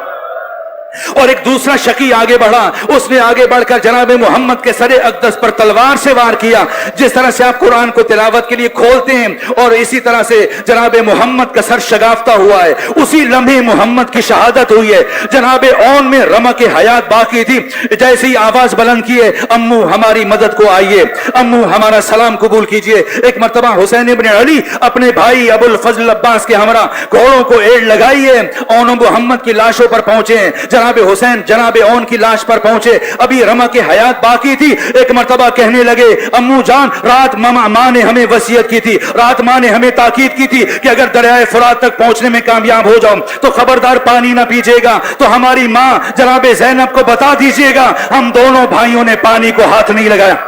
S2: और एक दूसरा शकी आगे बढ़ा, उसने आगे बढ़कर जनाब मोहम्मद के सरे अक़दस पर तलवार से वार किया। जिस तरह से आप कुरान को तिलावत के लिए खोलते हैं और इसी तरह से जनाब मोहम्मद का सर शगाफ्ता हुआ है, उसी लम्हे मोहम्मद की शहादत हुई है। जनाब ओन में रमक हयात बाकी थी, जैसे ही आवाज बुलंद की है, अम्मू हमारी मदद को आइए, अम्मू हमारा सलाम कबूल कीजिए। एक मरतबा हुसैन इब्ने अली अपने भाई अबुल फजल अब्बास के हमरा घोड़ों को एड़ लगाई है, ओन मोहम्मद की लाशों पर पहुंचे, जनाब हुसैन जनाब ओन की लाश पर पहुंचे, अभी रमा की हयात बाकी थी। एक मर्तबा कहने लगे, अम्मू जान रात मां ने हमें वसीयत की थी, रात मां ने हमें ताकीद की थी कि अगर दरियाए फुरात तक पहुंचने में कामयाब हो जाओ तो खबरदार पानी ना पीजिएगा। तो हमारी मां जनाब ज़ैनब को बता दीजिएगा। हम दोनों भाइयों ने पानी को हाथ नहीं लगाया,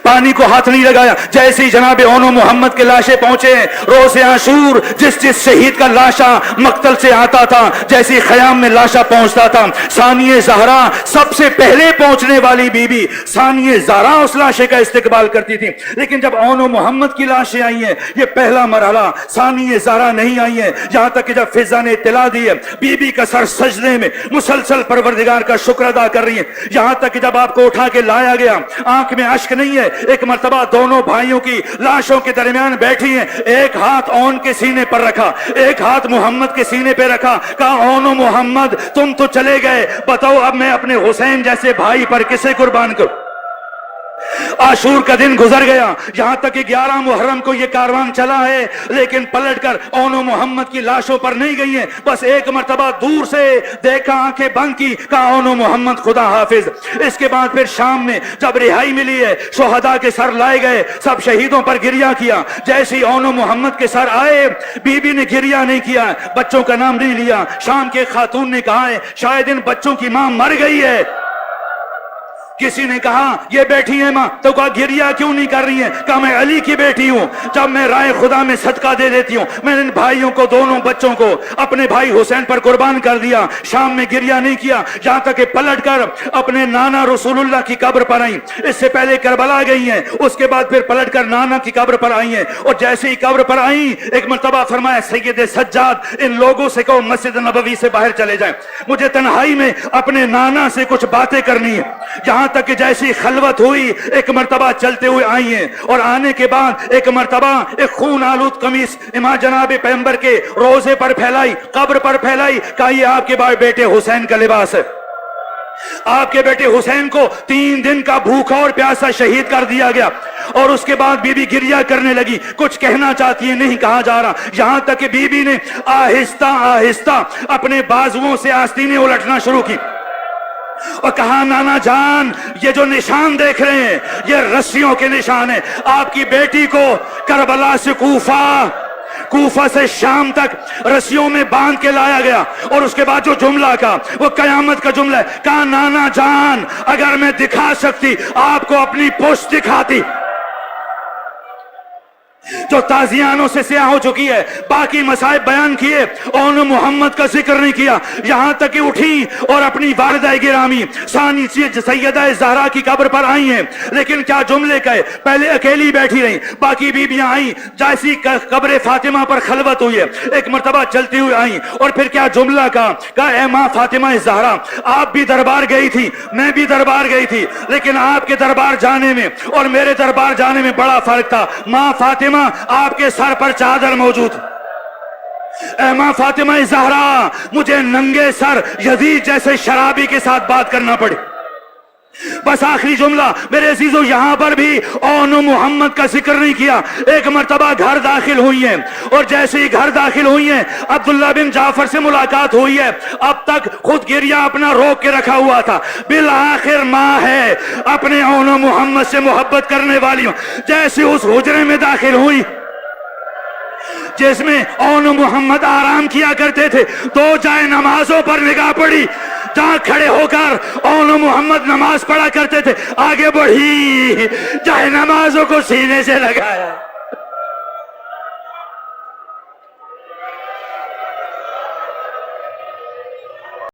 S2: पानी को हाथ नहीं लगाया। जैसे ही जनाब ओनो मोहम्मद के लाशें पहुंचे, रोज़े आशूर जिस शहीद का लाशा मक्तल से आता था, जैसे ख़याम में लाशा पहुंचता था, सानिया ज़हरा सबसे पहले पहुंचने वाली बीबी सानिया ज़हरा उस लाशे का इस्तेकबाल करती थी। लेकिन जब ओनो मोहम्मद की लाशें आई हैं, ये पहला मरहला, सानिया ज़हरा नहीं आई है। यहां तक कि जब फिजा ने इत्तला दी है, बीबी का सर सजदे में मुसलसल परवरदिगार का शुक्र अदा कर रही है। यहां तक कि जब आपको उठा के लाया गया, आंख में अश्क नहीं है। एक मर्तबा दोनों भाइयों की लाशों के दरमियान बैठी हैं, एक हाथ ओन के सीने पर रखा, एक हाथ मोहम्मद के सीने पर रखा, कहा ओनो मोहम्मद तुम तो चले गए, बताओ अब मैं अपने हुसैन जैसे भाई पर किसे कुर्बान करूं। आशूर का दिन गुजर गया, यहां तक कि 11 मुहर्रम को यह कारवान चला है, लेकिन पलटकर ओनो मोहम्मद की लाशों पर नहीं गई है। बस एक मर्तबा दूर से देखा, आंखें बंद की, कहा ओनो मोहम्मद खुदा हाफिज। इसके बाद फिर शाम में जब रिहाई मिली है, शोहदा के सर लाए गए, सब शहीदों पर गिरिया किया। जैसे ही ओनो मोहम्मद के सर आए, बीबी ने गिरिया नहीं किया, बच्चों का नाम नहीं लिया। शाम के खातून ने कहा है शायद इन बच्चों की मां मर गई है। किसी ने कहा ये बैठी है मां, तो कहा गिरिया क्यों नहीं कर रही है? कहा मैं अली की बेटी हूं, जब मैं राय खुदा में सदका दे देती हूं। मैंने इन भाइयों को, दोनों बच्चों को अपने भाई हुसैन पर कुर्बान कर दिया। शाम में गिरिया नहीं किया, यहां तक कि पलटकर अपने नाना रसूलुल्लाह की कब्र पर आई। इससे पहले करबला गई हैं, उसके बाद फिर पलटकर नाना की कब्र पर आई हैं। और जैसे ही कब्र पर आई, एक मर्तबा फरमाया सैयद सज्जाद इन लोगों से कहो मस्जिद नबवी से बाहर चले जाएं, मुझे तन्हाई में अपने नाना से कुछ बातें करनी है। यहां तक कि जैसी खलवत हुई, एक मर्तबा चलते हुए आई हैं, और आने के बाद एक मर्तबा एक खून आलूद कमीज इमाम जनाब पैगंबर के रोजे पर फैलाई, कब्र पर फैलाई, कहा ये आपके बेटे हुसैन का लिबास है। आपके बेटे हुसैन को 3 दिन का भूखा और प्यासा शहीद कर दिया गया। और उसके बाद बीबी गिरिया करने लगी, कुछ कहना चाहती है, नहीं कहा जा रहा। यहां तक कि बीबी ने आहिस्ता आहिस्ता अपने बाजुओं से आस्तीनें उलटना शुरू की और कहा नाना जान ये जो निशान देख रहे हैं ये रस्सियों के निशान है। आपकी बेटी को करबला से कूफा से शाम तक रस्सियों में बांध के लाया गया। और उसके बाद जो जुमला का, वो कयामत का जुमला है, कहा नाना जान अगर मैं दिखा सकती आपको अपनी पुष्ट दिखाती। जो ताजियानों से स्याह हो चुकी है, बाकी मसाइब बयान किए और मोहम्मद का जिक्र नहीं किया, यहां तक कि उठी और अपनी वालिदा गिरामी सानी सैयदा ज़हरा की कब्र पर आई हैं, लेकिन क्या जुमले कहे, पहले अकेली बैठी रही, बाकी बीबियां आई, जैसी कब्र फातिमा पर खलवत हुई है एक मर्तबा चलती हुई आई और फिर क्या जुमला कहा ए माँ फातिमा ज़हरा, आप भी दरबार गई थी, मैं भी दरबार गई थी, लेकिन आपके दरबार जाने में और मेरे दरबार जाने में बड़ा फर्क था। माँ फातिमा आपके सर पर चादर मौजूद, ऐ मां फातिमा ज़हरा, मुझे नंगे सर यजीद जैसे शराबी के साथ बात करना पड़े। बस आखिरी जुमला मेरे अजीजों, यहां पर भी औन मोहम्मद का जिक्र नहीं किया। एक मर्तबा घर दाखिल हुई है और जैसे ही घर दाखिल हुई है अब्दुल्ला बिन जाफर से मुलाकात हुई है। अब तक खुद गिरिया अपना रोक के रखा हुआ था, बिल आखिर माँ है अपने औन मोहम्मद से मोहब्बत करने वाली, जैसे उस हुजरे में दाखिल हुई जिसमें औन मोहम्मद आराम किया करते थे, दो जाए नमाजों पर निगाह पड़ी, जहां खड़े होकर औन मोहम्मद नमाज पढ़ा करते थे, आगे बढ़ी जाए नमाजों को सीने से लगाया।